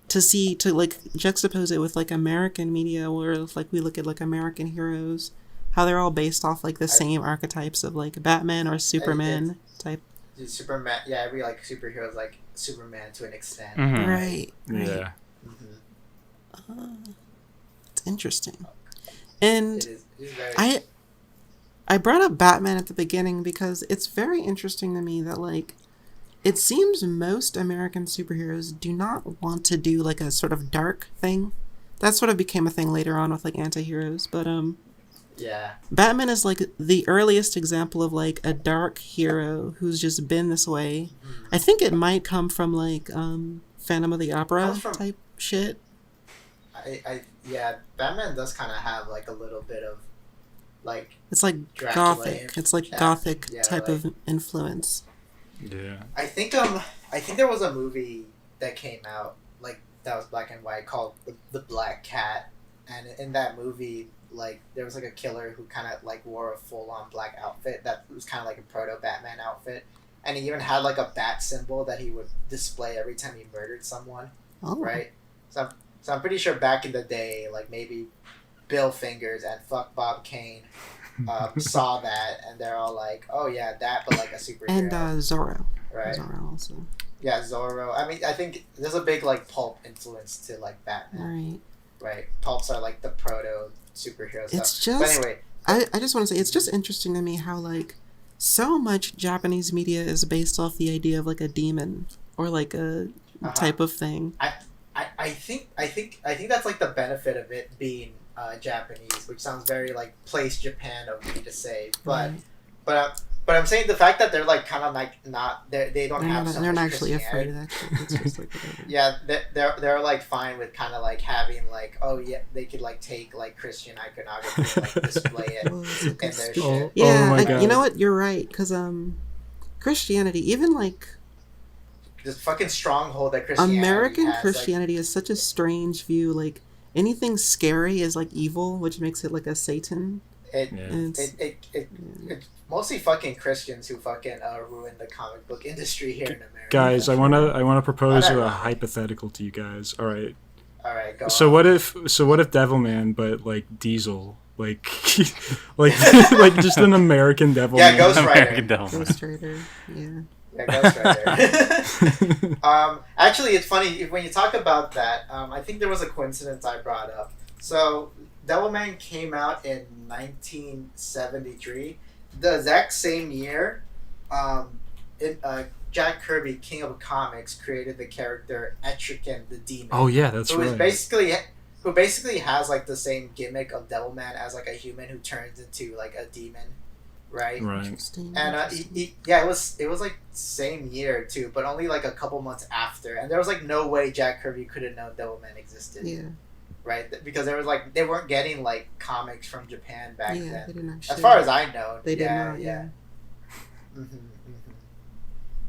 to see to like juxtapose it with like American media, where like we look at like American heroes, how they're all based off like the same archetypes of like Batman or Superman type. Dude, Superman, yeah, every like superhero is like Superman to an extent. Mhm. Right. Yeah. Mhm. It's interesting. And It is very. I brought up Batman at the beginning because it's very interesting to me that like it seems most American superheroes do not want to do like a sort of dark thing. That sort of became a thing later on with like anti-heroes, but Yeah. Batman is like the earliest example of like a dark hero who's just been this way. I think it might come from like Phantom of the Opera Comes from- type shit. Yeah, Batman does kind of have like a little bit of like It's like Dracula gothic. It's like yeah, gothic yeah, type like- of influence. Yeah. I think there was a movie that came out like that was black and white called the Black Cat, and in that movie like there was like a killer who kind of like wore a full on black outfit that was kind of like a proto Batman outfit, and he even had like a bat symbol that he would display every time he murdered someone. Oh. Right? So I'm pretty sure back in the day, like maybe Bill Fingers and Fuck Bob Kane saw that, and they're all like, "Oh yeah, that," but like a superhero, And Zorro. right? Zorro also. Yeah, Zorro. I mean, I think there's a big like pulp influence to like Batman, Right. right? Pulps are like the proto superhero stuff. It's just But anyway, I just want to say it's just interesting to me how like so much Japanese media is based off the idea of like a demon or like a type of thing. I think that's like the benefit of it being Japanese, which sounds very like place Japan of me to say, but Right. but I'm saying the fact that they're like kind of like not they don't have so They're much not actually Christianity. afraid of that shit. It's just like whatever. Yeah, they're like fine with kind of like having like, oh yeah, they could like take like Christian iconography and like display it Well, it's like in a their stupid- shit. Yeah, my God. you know what? You're right because Christianity, even like This fucking stronghold that Christianity American has, Christianity is such a strange view. Like anything scary is like evil, which makes it like a Satan. Like, Yeah. And it's, it's mostly fucking Christians who fucking ruin the comic book industry here in America. Guys, I wanna propose Whatever. a hypothetical to you guys. All right. All right, go. So on. what if Devilman, but like Diesel, like like like just an American Devilman? Yeah, Ghost Rider. American Devilman. Ghost Rider. Yeah. Yeah, Ghost Rider. Actually, it's funny when you talk about that. I think there was a coincidence I brought up. So, Devilman came out in 1973, the exact same year. Jack Kirby, King of Comics, created the character Etrigan the Demon. Oh yeah, that's who is right. who basically has like the same gimmick of Devilman as like a human who turns into like a demon, right? Right. Interesting. And it was like same year too, but only like a couple months after. And there was like no way Jack Kirby could have known Devilman existed, Yeah. right? Because there was like they weren't getting like comics from Japan back Yeah. then, They didn't actually. as far as I know. They did yeah, not. Yeah.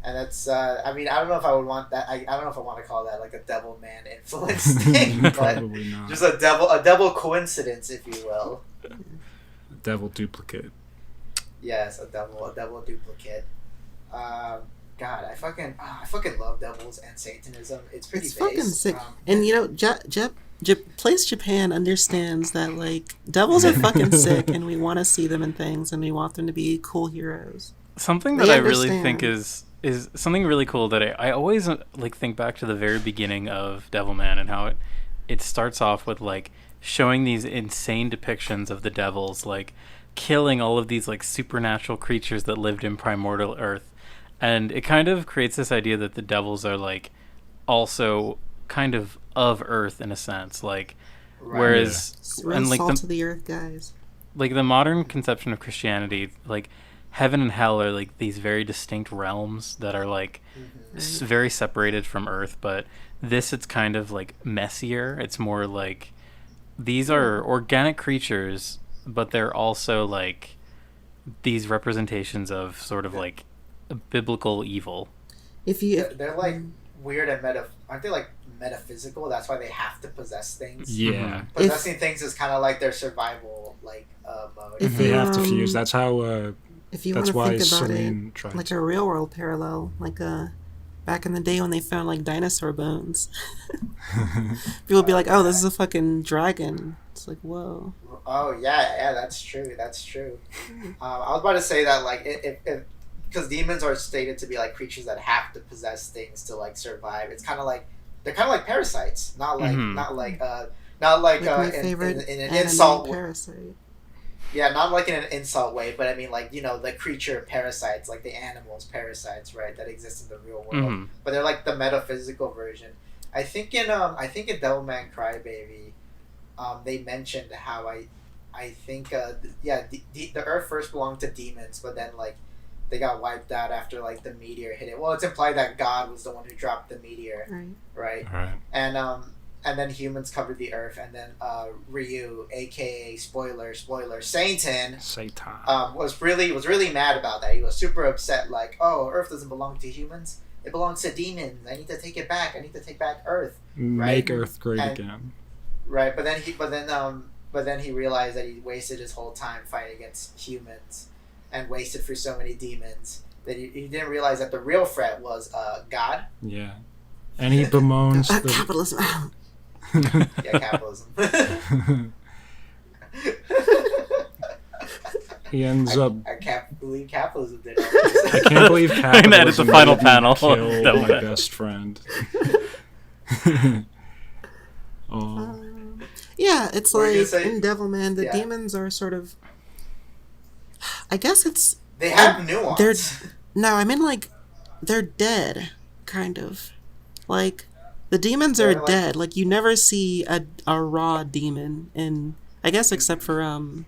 And that's I mean, I don't know if I would want that. I don't know if I want to call that like a devil man influence thing, but Probably not. just a double coincidence, if you will. Devil duplicate. Yes, a double duplicate. God, I fucking love devils and Satanism. It's pretty It's base. fucking sick. And you know, Place Japan understands that like devils are fucking sick, and we want to see them in things, and we want them to be cool heroes. Something They that I really think understand. is something really cool that I always like think back to the very beginning of Devilman and how it starts off with like showing these insane depictions of the devils like killing all of these like supernatural creatures that lived in primordial Earth, and it kind of creates this idea that the devils are like also kind of Earth in a sense, like Right. whereas Real and like salt the of the earth, guys. like the modern conception of Christianity, like heaven and hell are like these very distinct realms that are like very separated from Earth. But this, it's kind of like messier. It's more like these are organic creatures, but they're also like these representations of sort of like a biblical evil. If you They're like weird and aren't they like metaphysical? That's why they have to possess things. Yeah. Possessing things is kind of like their survival like mode. If They you, have to fuse. That's how. if you want That's to why think about Celine it, tried like to. a real world parallel, like back in the day when they found like dinosaur bones, people would be like, "Oh, this is a fucking dragon." It's like, whoa. Oh yeah, that's true. That's true. I was about to say that like if because demons are stated to be like creatures that have to possess things to like survive. It's kind of like they're kind of like parasites, not like Like my favorite in an anime insult. parasite. Yeah, not like in an insult way, but I mean like the creature parasites, like the animals parasites, right? That exist in the real world, but they're like the metaphysical version. I think in Devilman Crybaby, they mentioned how I think the Earth first belonged to demons, but then like they got wiped out after like the meteor hit it. Well, it's implied that God was the one who dropped the meteor, right? Right. And then humans covered the Earth, and then Ryu, aka spoiler, Satan, was really mad about that. He was super upset, like, oh, Earth doesn't belong to humans; it belongs to demons. I need to take it back. I need to take back Earth. Make Earth great again. Right, but then he realized that he wasted his whole time fighting against humans, and wasted for so many demons that he didn't realize that the real threat was God. Yeah, and he bemoans the Capitalism. Yeah, capitalism. He ends up. I can't believe capitalism did it. I can't believe capitalism. That is the final made me panel. Kill That my was- best friend. Oh, Yeah, it's What were you like gonna say? in Devilman, the Yeah. demons are sort of. I guess it's. They have nuance. I mean like, they're dead, kind of. Like, the demons They're are like- dead. Like, you never see a raw demon in. I guess except for Xenon.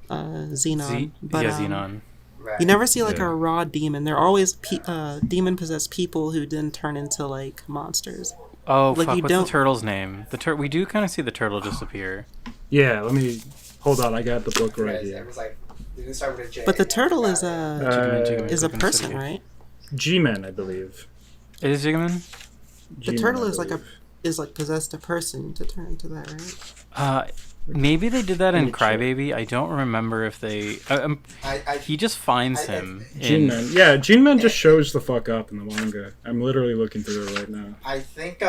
Xenon. Right. You never see like Yeah. a raw demon. They're always demon possessed people who then turn into like monsters. Oh, Like, fuck, you what's the don't- turtle's name? We do kind of see the turtle disappear. yeah. Let me hold on. I got the book right It here. was like did it start with a J? But the Yeah, turtle I is forgot it. Jiggaman, a Jiggaman, person, Jiggaman. right? G-Men, I believe. It is Jiggaman? The G-Men, turtle I is like believe. possessed a person to turn into that, right? Maybe they did that Let in me check. Crybaby. I don't remember if they. He just finds him. Gene-Man. Yeah, Gene-Man just shows the fuck up in the manga. I'm literally looking through it right now. I think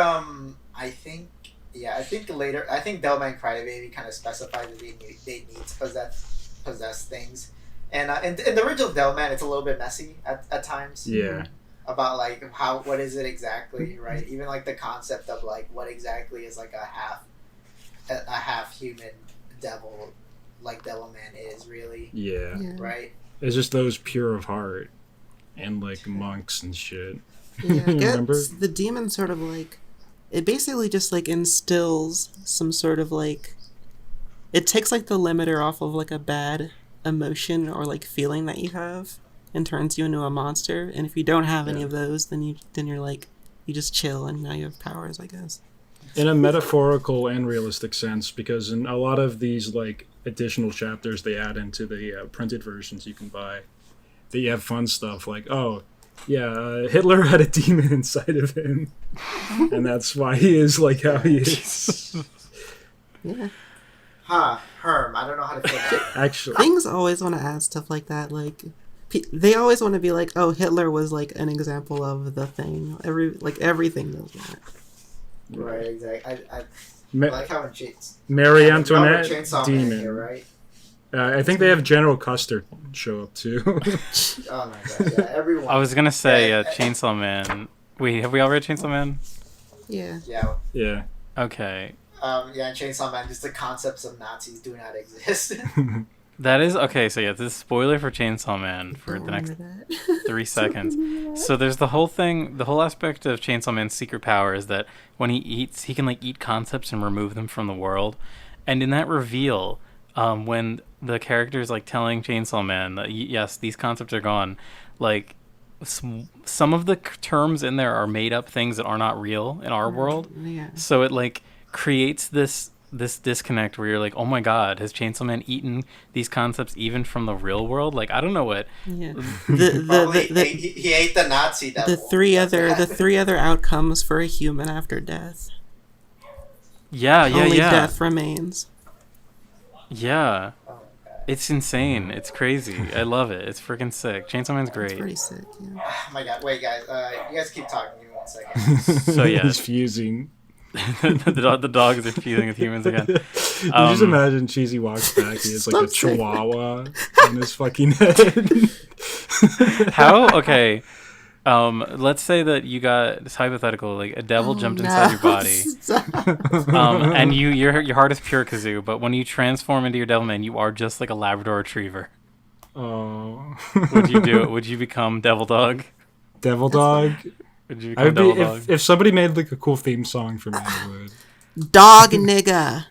later. I think Devilman Crybaby kind of specified that they need to possess things, and in the original Devilman, it's a little bit messy at times. Yeah. About like what is it exactly, right? Even like the concept of like what exactly is like a half human devil, like Devilman is really, Yeah. right? It's just those pure of heart and like monks and shit. Yeah, I Remember? guess the demon sort of like it basically just like instills some sort of like it takes like the limiter off of like a bad emotion or like feeling that you have and turns you into a monster. And if you don't have any of those, then you're like you just chill and now you have powers, I guess. In a metaphorical and realistic sense, because in a lot of these like additional chapters they add into the printed versions you can buy, you have fun stuff like, oh, yeah, Hitler had a demon inside of him, and that's why he is like how he is. Yeah. Herm. I don't know how to feel about it. Actually, Things always want to add stuff like that. Like, they always want to be like, oh, Hitler was like an example of the thing. Everything does that. Right, exactly. I Ma- like how it cheats. Marie Antoinette, Chainsaw Man demon. here, right? I think they have General Custer show up too. Oh my god, yeah, everyone. I was gonna say Chainsaw Man. Wait, have we all read Chainsaw Man? Yeah. Yeah. Yeah. Okay. Yeah, in Chainsaw Man, just the concepts of Nazis do not exist. That is okay. So yeah, this is spoiler for Chainsaw Man for Don't the next remember that. 3 seconds. So there's the whole thing. The whole aspect of Chainsaw Man's secret power is that when he eats, he can like eat concepts and remove them from the world. And in that reveal, when the character is like telling Chainsaw Man that yes, these concepts are gone, like some of the terms in there are made up things that are not real in our world. Yeah. So it like creates this disconnect where you're like, oh my god, has Chainsaw Man eaten these concepts even from the real world? Like, I don't know what. Yeah. He ate the Nazi devil. The three other outcomes for a human after death. Yeah. Only death remains. Yeah. Oh, It's insane. It's crazy. I love it. It's freaking sick. Chainsaw Man's It's great. pretty sick. Yeah. oh my god, wait guys, you guys keep talking. Give me 1 second. So, yeah. He's fusing. the dogs are fusing with humans again. You just imagine Cheesy walks back. He has like a Stop saying chihuahua on his fucking head. How? Okay. Let's say that you got this hypothetical, like a devil jumped inside your body. And your heart is pure Kazoo, but when you transform into your devil man, you are just like a Labrador Retriever. Oh. Would you do it? Would you become Devil Dog? Devil Dog. Would you I become would be Devil Dog? if somebody made like a cool theme song for me. I would. Dog nigga.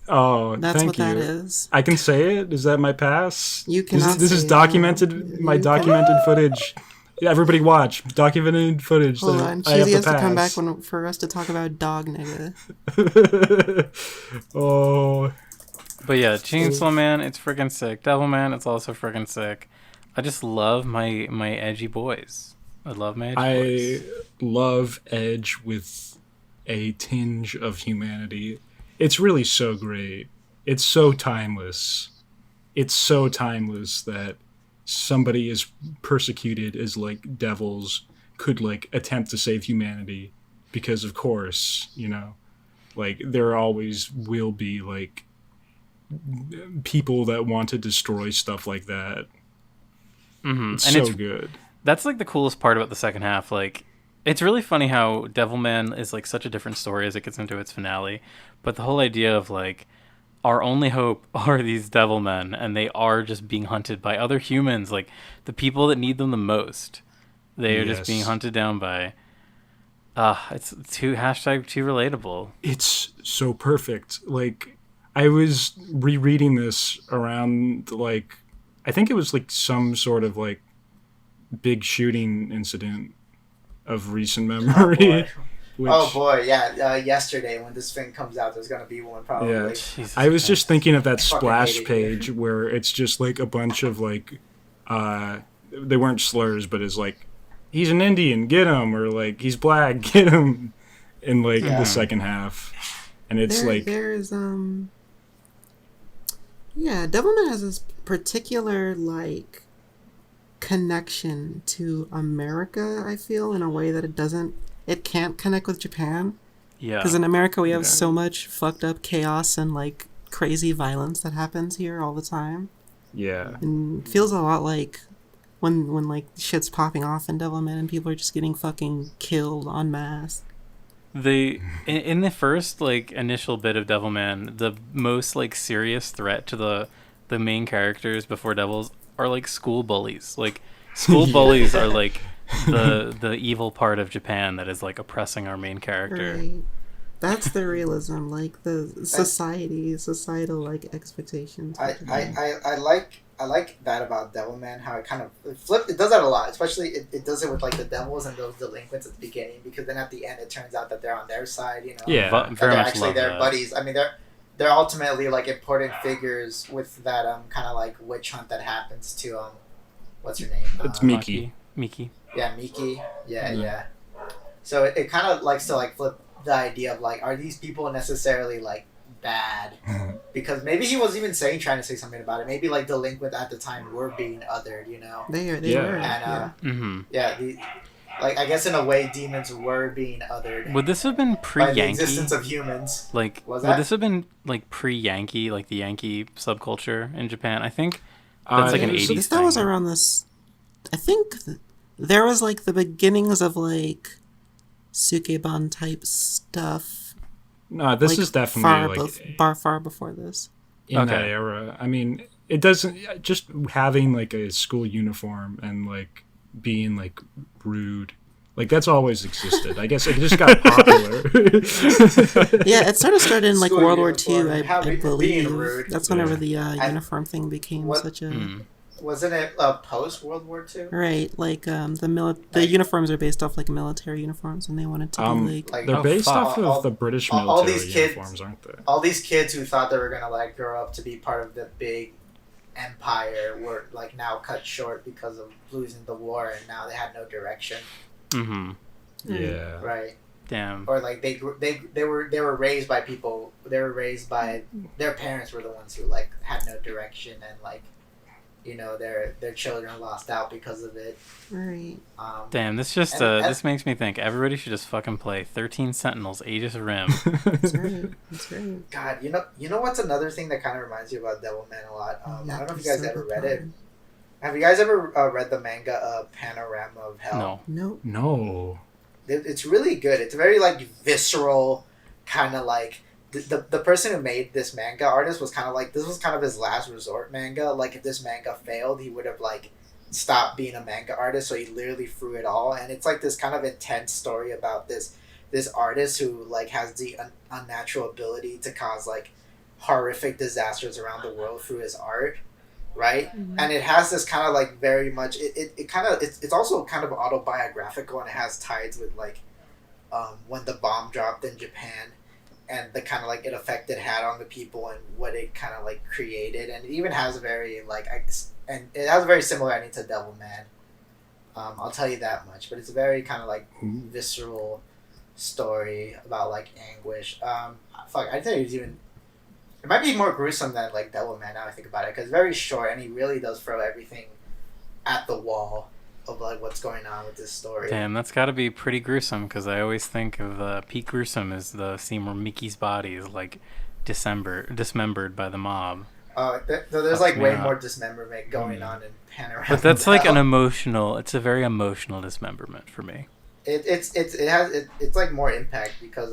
Oh, That's thank what you. that is. I can say it. Is that my pass? You cannot. This is say documented. It. My You documented footage. Yeah, everybody watch documented footage. Hold that on, I have Cheesy the has to come back pass. for us to talk about dog nigga. Oh, But yeah, Chainsaw Man, it's freaking sick. Devil Man, it's also freaking sick. I just love my edgy boys. I love my edgy boys. I love Edge with a tinge of humanity. It's really so great. It's so timeless. It's so timeless that somebody as persecuted as like devils could like attempt to save humanity, because of course, you know, like there always will be like people that want to destroy stuff like that. Mm-hmm. It's And so it's good. That's like the coolest part about the second half. Like, it's really funny how Devilman is like such a different story as it gets into its finale. But the whole idea of like our only hope are these Devilmen, and they are just being hunted by other humans, like the people that need them the most. They are just being hunted down by. It's too relatable. It's so perfect. Like, I was rereading this around like, I think it was like some sort of like big shooting incident of recent memory. Oh boy, yeah. Yesterday, when this thing comes out, there's gonna be one probably. Yeah. Jesus I was Christ. just thinking of that I fucking splash hate it. page where it's just like a bunch of like, they weren't slurs, but it's like, he's an Indian, get him, or like he's black, get him, in like the second half, and it's There's Devilman has this particular like connection to America, I feel, in a way that it can't connect with Japan. Yeah. Because in America we have so much fucked up chaos and like crazy violence that happens here all the time. yeah. And it feels a lot like when like shit's popping off in Devilman and people are just getting fucking killed en masse. In the first like initial bit of Devilman, the most like serious threat to the main characters before devils are like school bullies. Like school bullies are like the evil part of Japan that is like oppressing our main character. Right. That's the realism, like the societal like expectations. I like that about Devilman, how it kind of it does that a lot, especially it does it with like the devils and those delinquents at the beginning, because then at the end it turns out that they're on their side, you know. Yeah. That Very they're much actually love their that. buddies. I mean, they're ultimately like important figures with that kind of like witch hunt that happens to what's her name? It's Miki. Miki. Yeah, Miki. Yeah, Yeah. yeah. So it kind of likes to like flip the idea of like, are these people necessarily like bad? Because maybe he was even trying to say something about it. Maybe like delinquent at the time were being othered, you know? They Yeah. were. And Mm-hmm. yeah, like I guess in a way, demons were being othered Would this have been by the pre-Yankee? existence of humans. Like, Was would that? this have been like pre-Yankee, like the Yankee subculture in Japan? I think that's like an it was- 80s That was thing. around this. I think there was like the beginnings of like Sukeban type stuff. No, this like, is definitely like far before this. in that Okay. era. I mean, it doesn't just having like a school uniform and like being like rude. Like that's always existed. I guess it just got popular. Yeah, it sort of started in like School World War uniform, II, I being believe. rude. That's whenever Yeah. the uniform thing became What- such a Mm. Wasn't it post World War II? right. Like the Like- uniforms are based off like military uniforms, and they wanted to be like Like They're Oh, based fuck. off of All- the British all military these kids- uniforms, aren't they? all these kids who thought they were gonna like grow up to be part of the big empire were like now cut short because of losing the war, and now they had no direction, Mm-hmm. Yeah. right? Damn. Or like they were raised by people. They were raised by their parents were the ones who like had no direction, and like, you know, their children lost out because of it. right. Damn, this just And- this makes me think everybody should just fucking play 13 Sentinels Aegis Rim. That's right. That's right. God, you know what's another thing that kind of reminds you about Devilman a lot? I don't know if you guys ever read it. Have you guys ever read the manga Panorama of Hell? No. Nope. No. It's really good. It's very like visceral, kind of like the person who made this manga artist was kind of like, this was kind of his last resort manga. Like if this manga failed, he would have like stopped being a manga artist. So he literally threw it all, and it's like this kind of intense story about this artist who like has the unnatural ability to cause like horrific disasters around the world through his art. Right, and it has this kind of like very much. It kind of it's also kind of autobiographical, and it has ties with like when the bomb dropped in Japan, and the kind of like it effect it had on the people and what it kind of like created, and it even has a very like and it has a very similar ending to Devilman. I'll tell you that much, but it's a very kind of like visceral story about like anguish. Fuck, I think it's even. It might be more gruesome than like Devilman now I think about it, because it's very short and he really does throw everything at the wall of like what's going on with this story. Damn, that's got to be pretty gruesome because I always think of peak gruesome as the scene where Mickey's body is like dismembered by the mob. There's Fucks like me way up. more dismemberment going on in Panorama. But that's like Hell. it's a very emotional dismemberment for me. It's like more impact because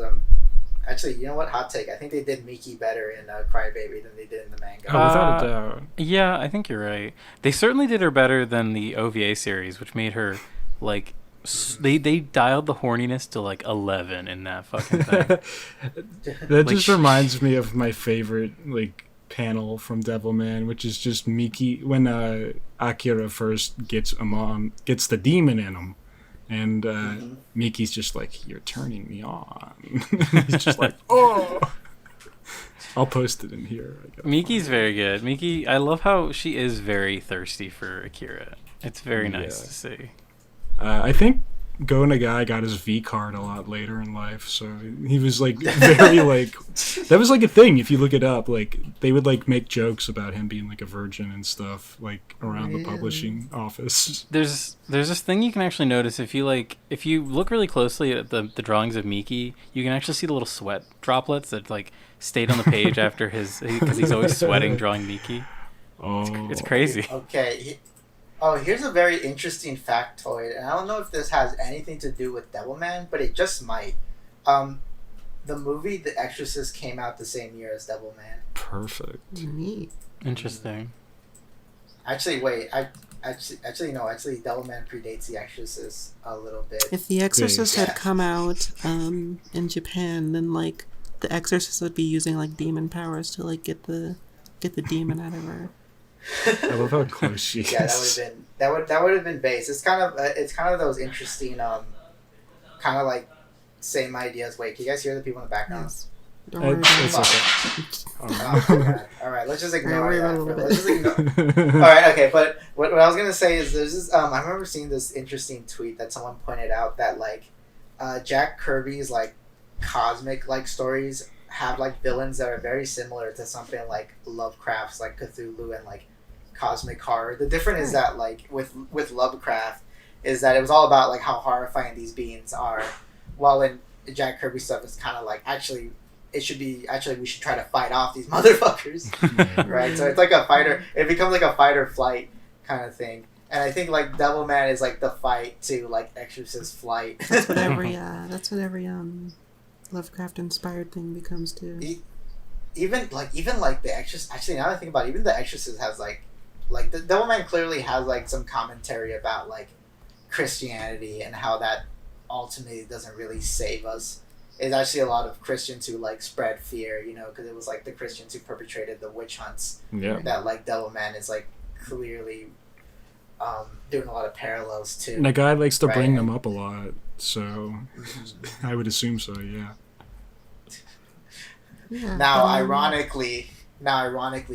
actually, you know what? Hot take. I think they did Miki better in Crybaby than they did in the manga. Oh, without a doubt. Yeah, I think you're right. They certainly did her better than the OVA series, which made her like they dialed the horniness to like 11 in that fucking thing. That Like, just reminds me of my favorite like panel from Devilman, which is just Miki when Akira first gets the demon in him, and Miki's just like, "You're turning me on." He's just like, "Oh." I'll post it in here. Miki's very good. Miki, I love how she is very thirsty for Akira. It's very nice Yeah. to see. I think Go Nagai got his V card a lot later in life, so he was like very like that was like a thing. If you look it up, like they would like make jokes about him being like a virgin and stuff like around the publishing office. There's this thing you can actually notice if you look really closely at the drawings of Miki, you can actually see the little sweat droplets that like stayed on the page after because he's always sweating drawing Miki. Oh, It's crazy. Okay. Here's a very interesting factoid, and I don't know if this has anything to do with Devilman, but it just might. The movie The Exorcist came out the same year as Devilman. perfect. Neat. Interesting. Actually, wait. Actually, no. Actually, Devilman predates The Exorcist a little bit. If The Exorcist Yeah. had come out in Japan, then like The Exorcist would be using like demon powers to like get the demon out of her. I love how close she is. Yeah, that would have been base. It's kind of those interesting kind of like same ideas. Wait, can you guys hear the people in the background? Yes. Don't worry It's about it. okay. Oh my god. All right, let's just ignore Alright, that. we're a little Let's just bit. ignore. All right, okay. But what I was gonna say is there's this. I remember seeing this interesting tweet that someone pointed out that like, Jack Kirby's like cosmic like stories have like villains that are very similar to something like Lovecraft's like Cthulhu and like cosmic horror. The difference is that like with Lovecraft is that it was all about like how horrifying these beings are, while in Jack Kirby stuff it's kind of like actually we should try to fight off these motherfuckers, right? So it's like it becomes like a fight or flight kind of thing. And I think like Devilman is like the fight to like Exorcist flight. That's what every Lovecraft inspired thing becomes too. Even like the Exorcist. Actually, now that I think about it, even the Exorcist has like the Devilman clearly has like some commentary about like Christianity and how that ultimately doesn't really save us. It's actually a lot of Christians who like spread fear, because it was like the Christians who perpetrated the witch hunts. Yeah. That like Devilman is like clearly doing a lot of parallels to. And the guy likes to right? bring them up a lot, so I would assume so. Yeah. Yeah, Now, but, ironically,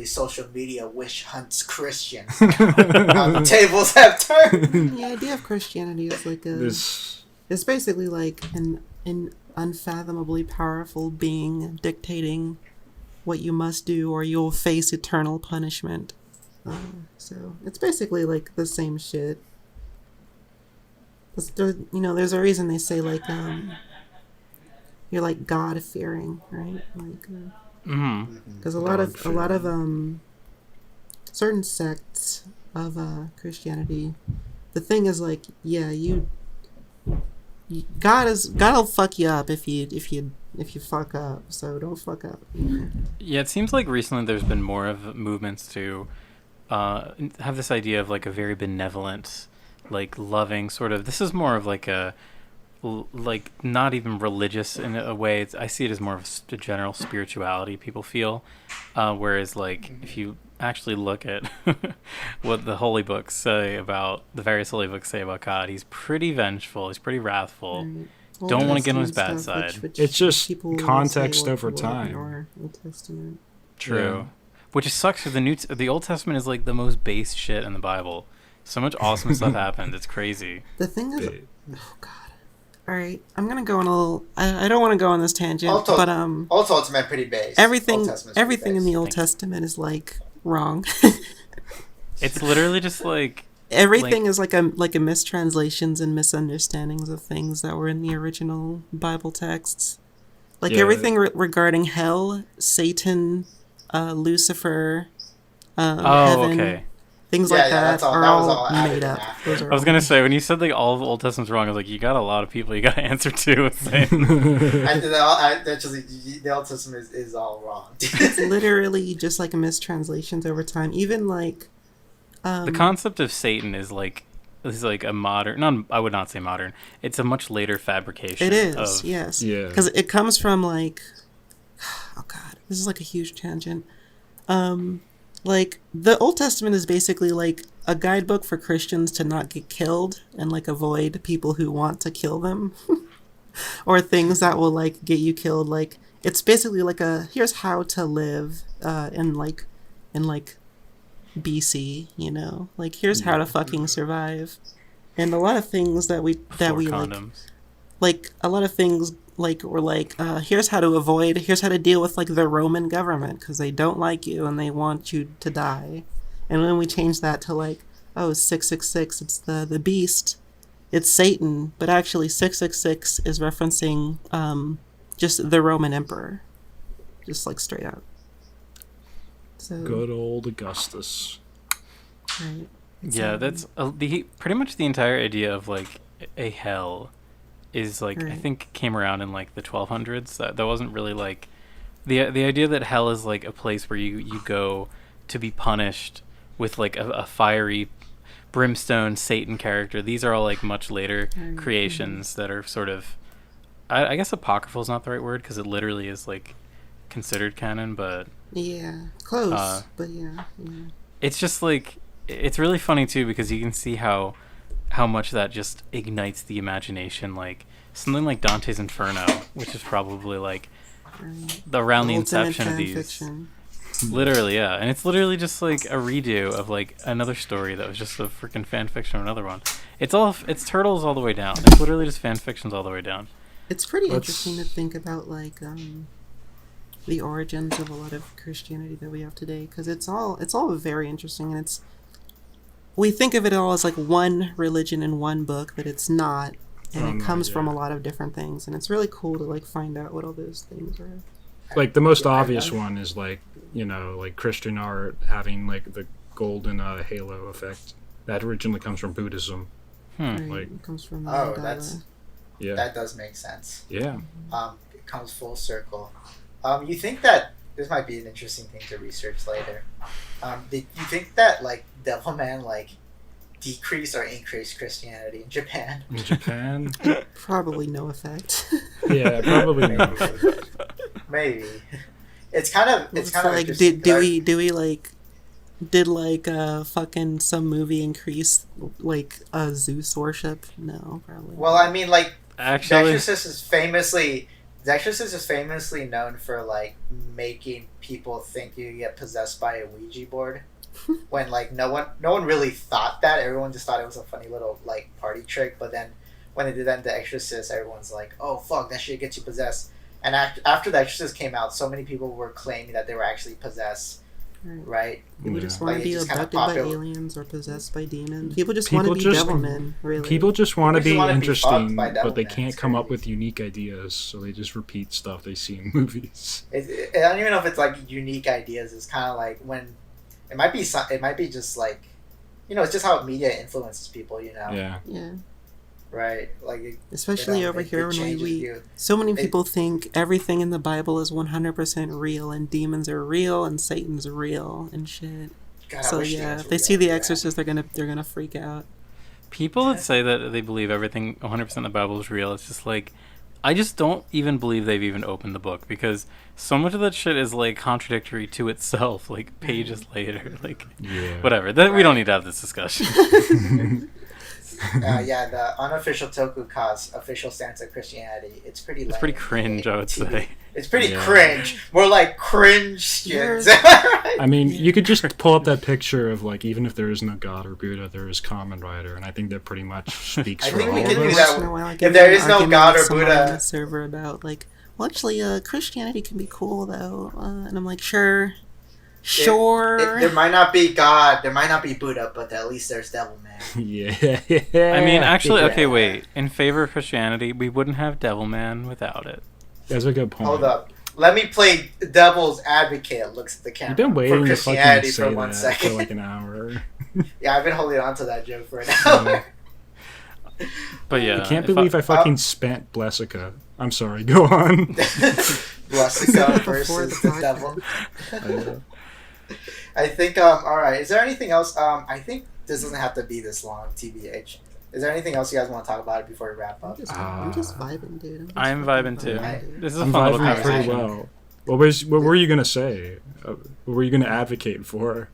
social media witch hunts Christians. Now the tables have turned. the idea of Christianity is like This. it's basically like an unfathomably powerful being dictating what you must do or you'll face eternal punishment. So it's basically like the same shit. There's a reason they say like you're like God fearing, right? Like because a lot of certain sects of Christianity, the thing is like God'll fuck you up if you fuck up. So don't fuck up. Yeah, it seems like recently there's been more of movements to have this idea of like a very benevolent, like loving sort of. This is more of like a like not even religious in a way. I see it as more of a general spirituality people feel, whereas like if you actually look at what the holy books say about the various holy books say about God, he's pretty vengeful, he's pretty wrathful. Right. Don't want to get on his bad side. It's just people will context say over will time. ignore Old Testament. True. Yeah. Which sucks for the Old Testament is like the most base shit in the Bible. So much awesome stuff happens. It's crazy. The thing is, Bit. oh god. All right, I'm gonna go on a little. I don't want to go on this tangent, Also, but Old Testament pretty base. everything Old Testament's pretty in base. the Old Testament is like wrong. It's literally just like Everything is like a mistranslations and misunderstandings of things that were in the original Bible texts. Like Yeah. everything regarding hell, Satan, Lucifer, heaven, okay. things Yeah, like yeah, that that's all- are that was all all added made in up. after. Those are I was all- gonna say when you said like all of the Old Testament's wrong, I was like, you got a lot of people you got to answer to. With saying. The Old Testament is all wrong. It's literally just like mistranslations over time. Even like The concept of Satan is like a modern. I would not say modern. It's a much later fabrication. it is, Of, yes, Yeah. because it comes from like, oh god, this is like a huge tangent. Like the Old Testament is basically like a guidebook for Christians to not get killed and like avoid people who want to kill them, or things that will like get you killed. Like it's basically like here's how to live in BC, like here's how to fucking survive, and a lot of things that we condoms. like a lot of things like were like here's how to deal with like the Roman government because they don't like you and they want you to die. And when we change that to like 666, it's the beast, it's Satan, but actually 666 is referencing just the Roman emperor, just like straight out. So Good old Augustus. right. Yeah, that's pretty much the entire idea of like a hell is like I Right. think came around in like the 1200s. That wasn't really like the idea that hell is like a place where you go to be punished with like a fiery brimstone Satan character. These are all like much later Right. creations that are sort of I guess apocryphal is not the right word because it literally is like considered canon, but Yeah, close, but yeah. it's just like it's really funny too because you can see how much that just ignites the imagination. Like something like Dante's Inferno, which is probably like Right. around the Ultimate inception of fan these. fiction. Literally, yeah. And it's literally just like a redo of like another story that was just a freaking fan fiction of another one. It's Turtles all the way down. It's literally just fan fictions all the way down. It's pretty interesting to think about, like, the origins of a lot of Christianity that we have today, because it's all very interesting, and we think of it all as like one religion in one book, but it's not, and it comes from a lot of different things, and it's really cool to like find out what all those things are. Like the most obvious one is like, you know, like Christian art having like the golden halo effect. That originally comes from Buddhism. Right, Like, it comes from that does make sense. Yeah. It comes full circle. You think that this might be an interesting thing to research later? Did you think that like Devilman like decreased or increased Christianity in Japan? In Japan? Probably no effect. Yeah, probably not. Maybe. It's kind of like did fucking some movie increase like a Zeus worship? No, probably. Well, I mean, like, Actually, The Exorcist is famously known for like making people think you get possessed by a Ouija board. When like no one really thought that. Everyone just thought it was a funny little like party trick. But then when they did that in The Exorcist, everyone's like, "Oh fuck, that shit gets you possessed." And after The Exorcist came out, so many people were claiming that they were actually possessed. Right? People just want to be abducted by aliens or possessed by demons. People just People want to be just- Devilmen, really. People just want to People just be wanna be interesting, fucked by but they Devilman. can't It's come up crazy. with unique ideas, so they just repeat stuff they see in movies. I don't even know if it's like unique ideas. It's kind of like when it might be just like, you know, it's just how media influences people. You know, Yeah. Yeah. right? Like Especially over here when changes we you. so many It- people think everything in the Bible is 100% real, and demons are real, and Satan's real, and shit. God, I So wish yeah, things if were they see real, The man. Exorcist, they're gonna freak out. people that say that they believe everything 100% in the Bible is real, it's just like, I just don't even believe they've even opened the book, because so much of that shit is like contradictory to itself, like pages later, like Yeah. whatever. We don't need to have this discussion. Yeah, the unofficial Tokuka's official stance of Christianity. It's pretty. It's lame. pretty cringe, I would say. It's pretty Yeah. cringe. More like cringe skins. I mean, you could just pull up that picture of like, even if there is no God or Buddha, there is Kamen Rider, and I think that pretty much speaks I for think all we of can do us. that. Once in a while, I If get there in an is no argument God with or someone Buddha- on the server about like, well, actually, Christianity can be cool though, and I'm like, sure. There might not be God, there might not be Buddha, but at least there's Devilman. Yeah. I mean, actually, Yeah. okay, wait. In favor of Christianity, we wouldn't have Devilman without it. That's a good point. Hold up. Let me play devil's advocate. Looks at the camera. You've been waiting for to fucking Christianity say for that 1 second. for like an hour. Yeah, I've been holding on to that joke for an hour. But yeah, I can't if believe I fucking spent Blessica. I'm sorry, go on. Blessing God Before versus the the devil. Uh, I think. All right. Is there anything else? I think this doesn't have to be this long. TBH. Is there anything else you guys want to talk about before we wrap up? I'm just vibing, dude. I'm vibing too. vibing. This is a I'm fun little vibing pretty conversation. well. What were you gonna say? What were you gonna advocate for?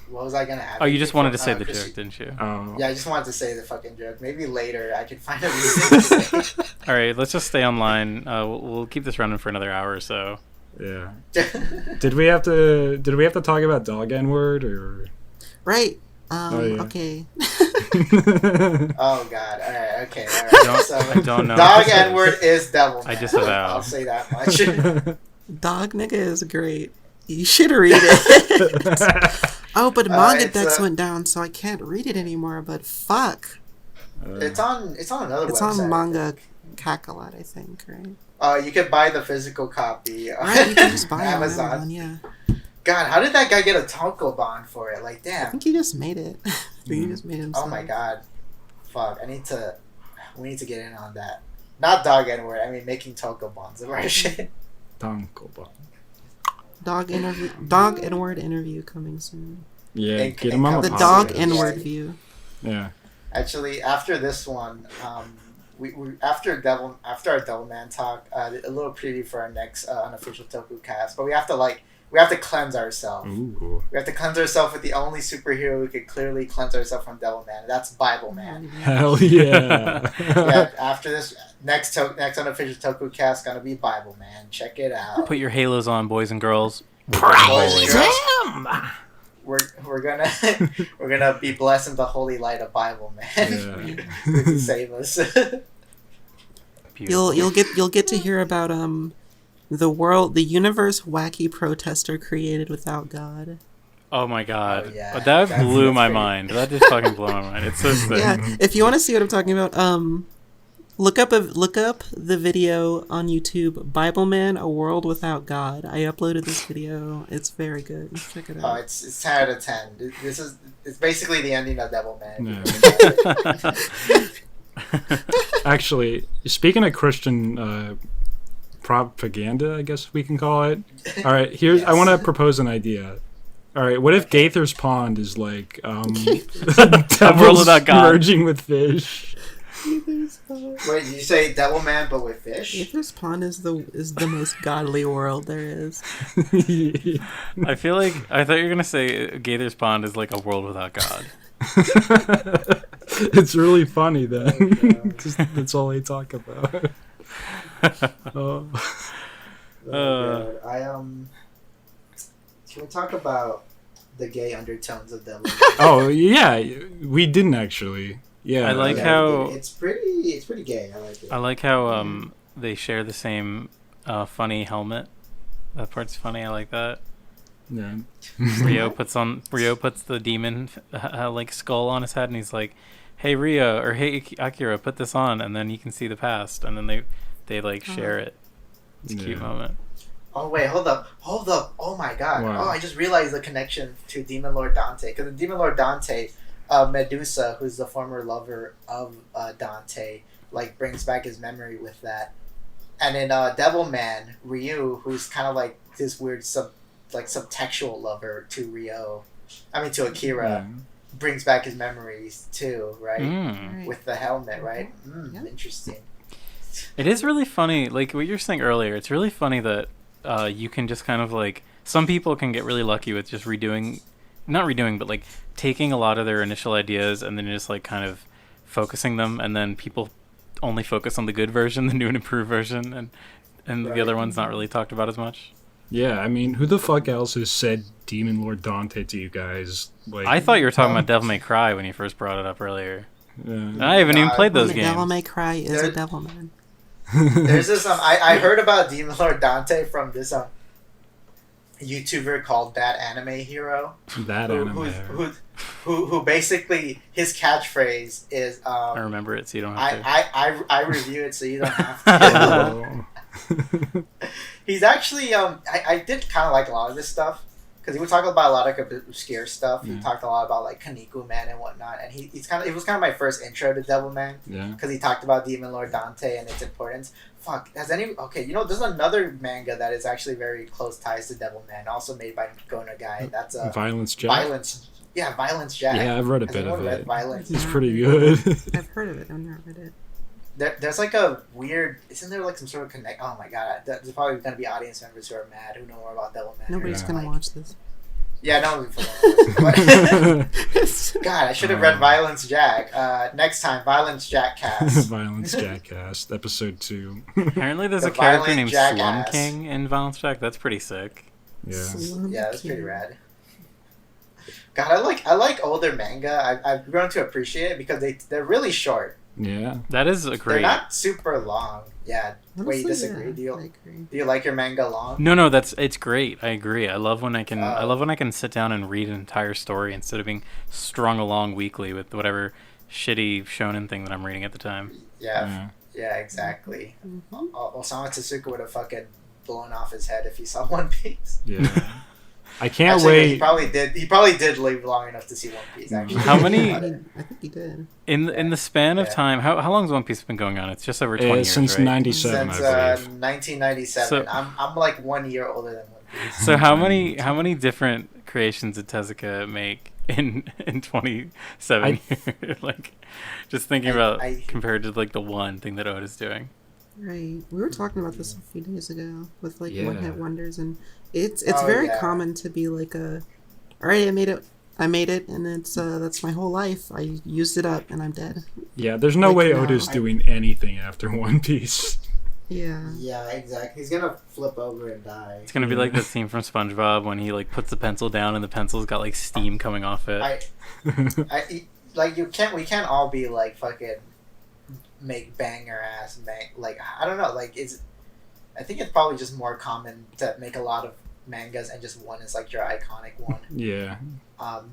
What was I gonna add? Oh, you just wanted to say the joke, didn't you? Yeah, I just wanted to say the fucking joke. Maybe later I could find a reason to say. All right, let's just stay online. We'll keep this running for another hour or so. Yeah. Did we have to talk about dog N-word or? Right. yeah. Okay. Oh god. All right. Okay. All right. I don't know. Dog N-word is devil. I man. disavow. I'll say that much. Dog nigga is great. You should read it. Oh, but manga it's, decks went down, so I can't read it anymore. But fuck, It's on another it's website. on Manga Kakalot, I think, right? You could buy the physical copy on Right, you can just buy it on Amazon. Amazon. Yeah, God, how did that guy get a Tonko bond for it? Like, I damn. think he just made it. He just made himself. Oh my god. Fuck. We need to get in on that. Not dog N-word. I mean, making Tonko bonds of our shit. Tonko. Dog N-word interview coming soon. Yeah, And- get him on and the The podcast. dog podcast. N-word view. Yeah. Actually, after this one, we after our Devilman talk, a little preview for our next unofficial Toku cast. But we have to cleanse ourselves. Ooh. We have to cleanse ourselves with the only superhero who could clearly cleanse ourselves from Devilman. And that's Bible Man. Hell yeah. Yeah, after this next unofficial Toku cast gonna be Bible Man. Check it out. Put your halos on, boys and girls. Praise Holy. him! We're gonna we're gonna be blessed in the holy light of Bible, man. To save us. You'll get to hear about the universe wacky protester created without God. Oh my god. Oh, yeah. That blew That's my pretty- mind. That just fucking blew my mind. It's so sick. Yeah, if you want to see what I'm talking about, look up the video on YouTube, Bible Man: A World Without God. I uploaded this video. It's very good. Check it Oh, out. it's 10 out of 10. It's basically the ending of Devil Man. Yeah. Actually, speaking of Christian propaganda, I guess we can call it. All right, here's. I Yes. want to propose an idea. All right, what if Gaither's Pond is like devils without God. merging with fish? Wait, you say Devil Man but with fish? Gaither's Pond is the most godly world there is. I feel like I thought you were gonna say Gaither's Pond is like a world without God. It's really funny then. God. Just, that's all they talk about. Oh. God. Can we talk about the gay undertones of Devil Man? Oh yeah, we didn't actually. Yeah, I like Yeah, how- it's pretty gay. I like it. I like how they share the same funny helmet. That part's funny. I like that. Yeah. Rio puts the demon like skull on his head, and he's like, "Hey Rio, or hey Akira, put this on," and then you can see the past, and then they like share it. It's a cute Yeah. Oh moment. wait, hold up! Oh my God! Wow. Oh, I just realized the connection to Demon Lord Dante, because the Demon Lord Dante, Medusa, who's the former lover of Dante, like brings back his memory with that, and in Devil Man, Ryu, who's kind of like this weird subtextual lover to Akira, brings back his memories too, right? Mm. With the helmet, right? Yeah. Interesting. It is really funny, like what you were saying earlier. It's really funny that you can just kind of like, some people can get really lucky with just not redoing, but like taking a lot of their initial ideas and then just like kind of focusing them, and then people only focus on the good version, the new and improved version, and the Right. other one's not really talked about as much. Yeah, I mean, who the fuck else has said Demon Lord Dante to you guys? Like, I thought you were talking about Devil May Cry when you first brought it up earlier. yeah. I haven't even played those Devil games. May Cry is There- a devil man. There's this I heard about Demon Lord Dante from this YouTuber called That Anime Hero, that anime. who basically his catchphrase is I remember it, so you don't have to. I review it so you don't have to. Oh. He's actually I did kind of like a lot of this stuff because he would talk about a lot of obscure stuff. He Yeah. talked a lot about like Kaneko Man and whatnot, and it was kind of my first intro to Devil Man. Yeah. Because he talked about Demon Lord Dante and its importance. Fuck, there's another manga that is actually very close ties to Devil Man, also made by Gona Guy. That's Violence Jack. Violence Jack. Yeah, I've read a Has bit anyone of read it. Violence? It's pretty good. I've heard of it. I've never read it. There's like a weird, isn't there like some sort of connect? Oh my god, there's probably gonna be audience members who are mad who know more about Devil Man. Nobody's Yeah. gonna watch this. Yeah, no one's gonna watch it. God, I should have read Um, Violence Jack. Next time, Violence Jack cast. Violence Jackcast, episode 2. Apparently, there's The a character violent named Slum jackass. King in Violence Jack. That's pretty sick. Yeah. Slum Yeah, that's pretty King. rad. God, I like older manga. I've grown to appreciate it because they're really short. Yeah. That is a They're great. not super long. Yeah. Wait, you Honestly, disagree? yeah, Do I you agree. like your manga long? No, it's great. I agree. I love when I can. I Oh. love when I can sit down and read an entire story instead of being strung along weekly with whatever shitty shonen thing that I'm reading at the time. Yeah. Yeah, exactly. Mhm. Osamu Tezuka would have fucking blown off his head if he saw One Piece. Yeah. I can't Actually, He wait. probably did live long enough to see One Piece. Actually, How many- I think he did. In the span of Yeah. time, how long has One Piece been going on? It's just over 20 years, Since right? 97, Since I believe. 1997. So- I'm like 1 year older than One Piece. So how many different creations did Tezuka make in 27 years? Like, just thinking about compared to like the one thing that Oda's doing. Right. We were talking about this a few days ago with like Yeah. one hit wonders, and it's Oh, very yeah. common to be like all right, I made it, and it's that's my whole life. I used it up, and I'm dead. Yeah, there's no Like, way no, Oda's I- doing anything after One Piece. Yeah. Yeah, exactly. He's gonna flip over and die. It's gonna be like the scene from SpongeBob when he like puts the pencil down and the pencil's got like steam coming off it. Like we can't all be like fucking make banger ass like I don't know, like I think it's probably just more common to make a lot of mangas and just one is like your iconic one. Yeah.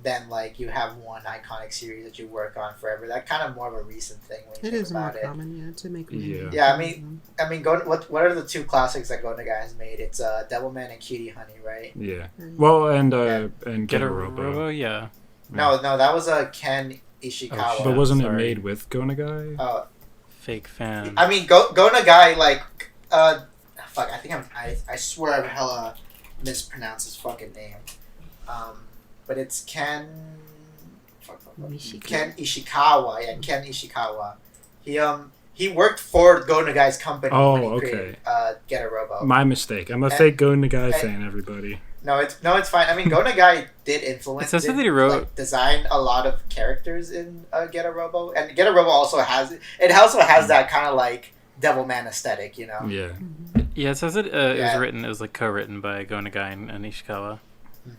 Then like you have one iconic series that you work on forever. That kind of more of a recent thing when you It think is more about common, yeah, to make. Yeah. Yeah, I mean, what are the two classics that Gona Guy has made? It's Devilman and Cutie Honey, right? Yeah. Well, and Get a Robo. Robo, yeah. No, that was a Ken Ishikawa. But wasn't Sorry. it made with Gonagai? Oh, Fake fan. I mean, Gona Guy, like, fuck, I think I swear I've hella mispronounced his fucking name. But it's Ken. Ken Ishikawa. Yeah, Ken Ishikawa. He worked for Gona Guy's company. Oh, when he okay. created, Get a Robo. My mistake. I'm a fake Gonagai fan, everybody. No, it's fine. I mean, Gona Guy did influence. It says that he wrote like, design a lot of characters in Get a Robo, and Get a Robo also has that kind of like Devilman aesthetic, you know. Yeah. Yeah, it says it it was like co-written by Gonagai and Ishikawa.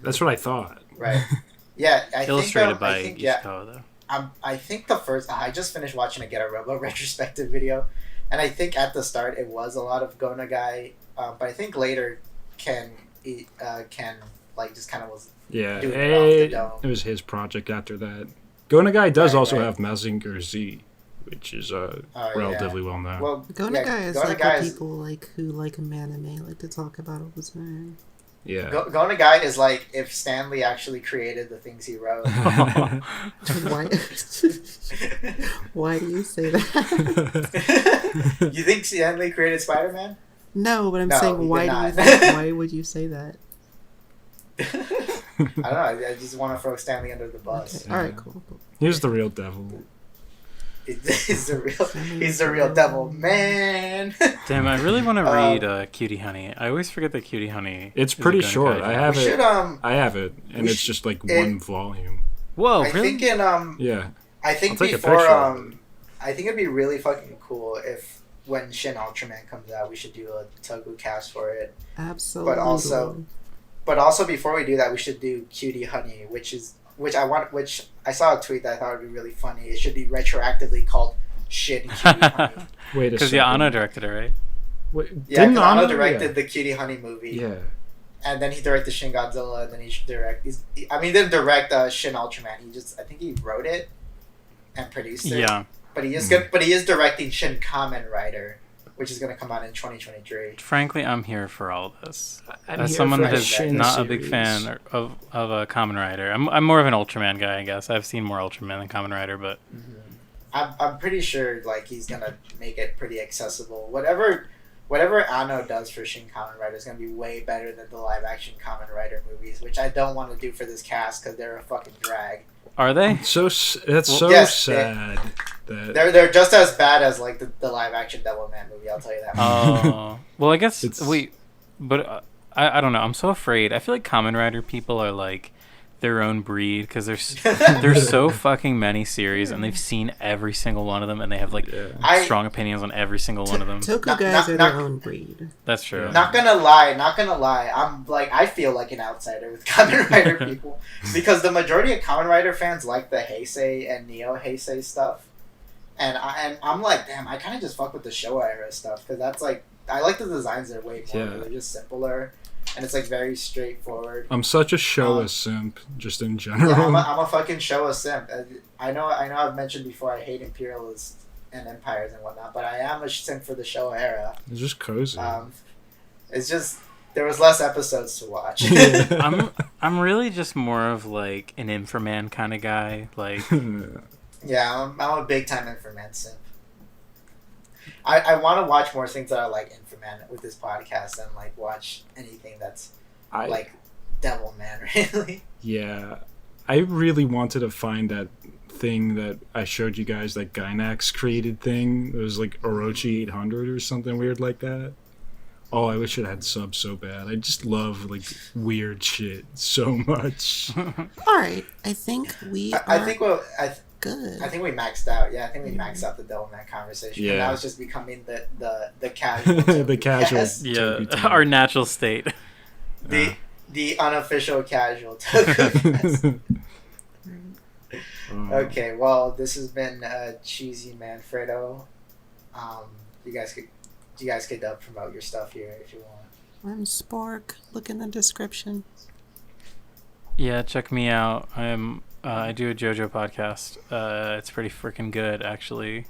That's what I thought. Right. Yeah, Illustrated by I think, Ishikawa though. I think the first I just finished watching a Get a Robo retrospective video, and I think at the start it was a lot of Gona Guy, but I think later Ken like just kind of was Yeah, doing it off the dome. it was his project after that. Gonagai does Right, also right. have Mazinger Z, which is relatively well known. Well, Gona Guy is Gona like Guy what is- people like who like anime like to talk about all the time. Yeah. Gona Guy is like if Stanley actually created the things he wrote. Why? Why do you say that? You think Stanley created Spider-Man? No, but I'm No, he saying did why do not. you think, why would you say that? I don't know. I just want to throw Stanley under the bus. Okay. All right, cool. He's the real devil. He's the real devil, man. Damn, I really want to read Cutie Honey. I always forget that Cutie Honey. It's is a pretty Gonagai short. fan. I have We it. should I have it, and we it's should- just like it- one volume. Whoa, I really? think in Yeah. I think I'll take a before picture of I think it'd be really fucking cool if when Shin Ultraman comes out, we should do a Togu cast for it. Absolutely. But also before we do that, we should do Cutie Honey, which I saw a tweet that I thought would be really funny. It should be retroactively called Shin Cutie Honey. Wait a Because second. Yano directed it, right? Wait, Yeah, didn't because Anno Anno- directed the Cutie Honey movie. Yeah. And then he directed Shin Godzilla, and then he didn't direct Shin Ultraman. I think he wrote it and produced it. Yeah. But he is directing Shin Kamen Rider, which is going to come out in 2023. Frankly, I'm here for all this. I'm As here someone for that the is Shin not a big series. fan of a Kamen Rider, I'm more of an Ultraman guy, I guess. I've seen more Ultraman than Kamen Rider, but I'm pretty sure like he's gonna make it pretty accessible. Whatever Anno does for Shin Kamen Rider is gonna be way better than the live action Kamen Rider movies, which I don't want to do for this cast because they're a fucking drag. are they? That's so yes, sad. That They're just as bad as like the live action Devilman movie. I'll tell you that. Oh, well, I guess It's- but I don't know. I'm so afraid. I feel like Kamen Rider people are like their own breed because there's so fucking many series and they've seen every single one of them and they have like strong opinions on every single one of them. Toku Not- guys not- are not- their own breed. That's true. Not gonna lie. I feel like an outsider with Kamen Rider people because the majority of Kamen Rider fans like the Heisei and Neo Heisei stuff, and I'm like, damn, I kind of just fuck with the Showa era stuff because that's like I like the designs there way more. Yeah. They're just simpler, and it's like very straightforward. I'm such a Showa simp, just in general. Yeah, I'm a fucking Showa simp. I know I've mentioned before I hate imperialists and empires and whatnot, but I am a simp for the Showa era. It's just cozy. It's just there was less episodes to watch. I'm really just more of like an Inframan kind of guy. Like Yeah, I'm a big time Inframan simp. I want to watch more things that are like Inframan with this podcast and like watch anything that's like Devilman, really. Yeah, I really wanted to find that thing that I showed you guys, that Gynax created thing. It was like Orochi 800 or something weird like that. Oh, I wish it had subs so bad. I just love like weird shit so much. All right, I think we. I think good. I think we maxed out. Yeah, I think we maxed out the Devilman conversation. Yeah. And now it's just becoming the casual. The casual. Yes. Yeah, Toby time. our natural state. The unofficial casual. Toku. Okay, well, this has been Cheesymanfredo. You guys could promote your stuff here if you want. I'm Spork. Look in the description. Yeah, check me out. I do a JoJo podcast. It's pretty freaking good, actually.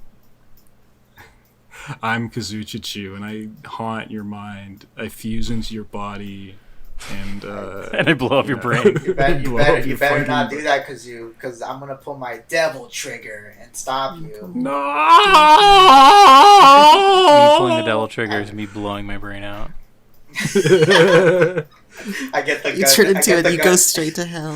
I'm Kazoo, and I haunt your mind. I fuse into your body, and And I blow up your brain. You better not do that, because I'm gonna pull my devil trigger and stop you. No. Me pulling the devil trigger is me blowing my brain out. I get the You gun. turn I into get it, the you gun. go straight to hell.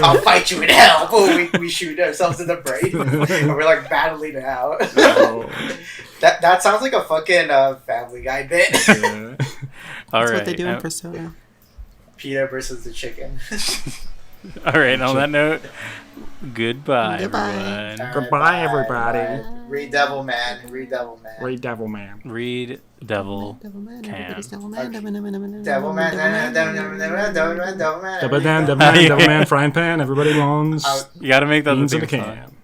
I'll fight you in hell. Boom, we shoot ourselves in the brain. And we're like battling it out. No. That sounds like a fucking Family Guy bit. Yeah. All That's right. what they do in Persona. Peter versus the chicken. All right. On that note, goodbye, Goodbye. everyone. Goodbye, everybody. Bye. Read Devilman. Read Devilman. Read Devil. Devilman, Can. everybody's Devilman, Okay. Devilman, Devilman. Devilman, Frying Pan, everybody moans. You got to make that the Beans in theme the song. can.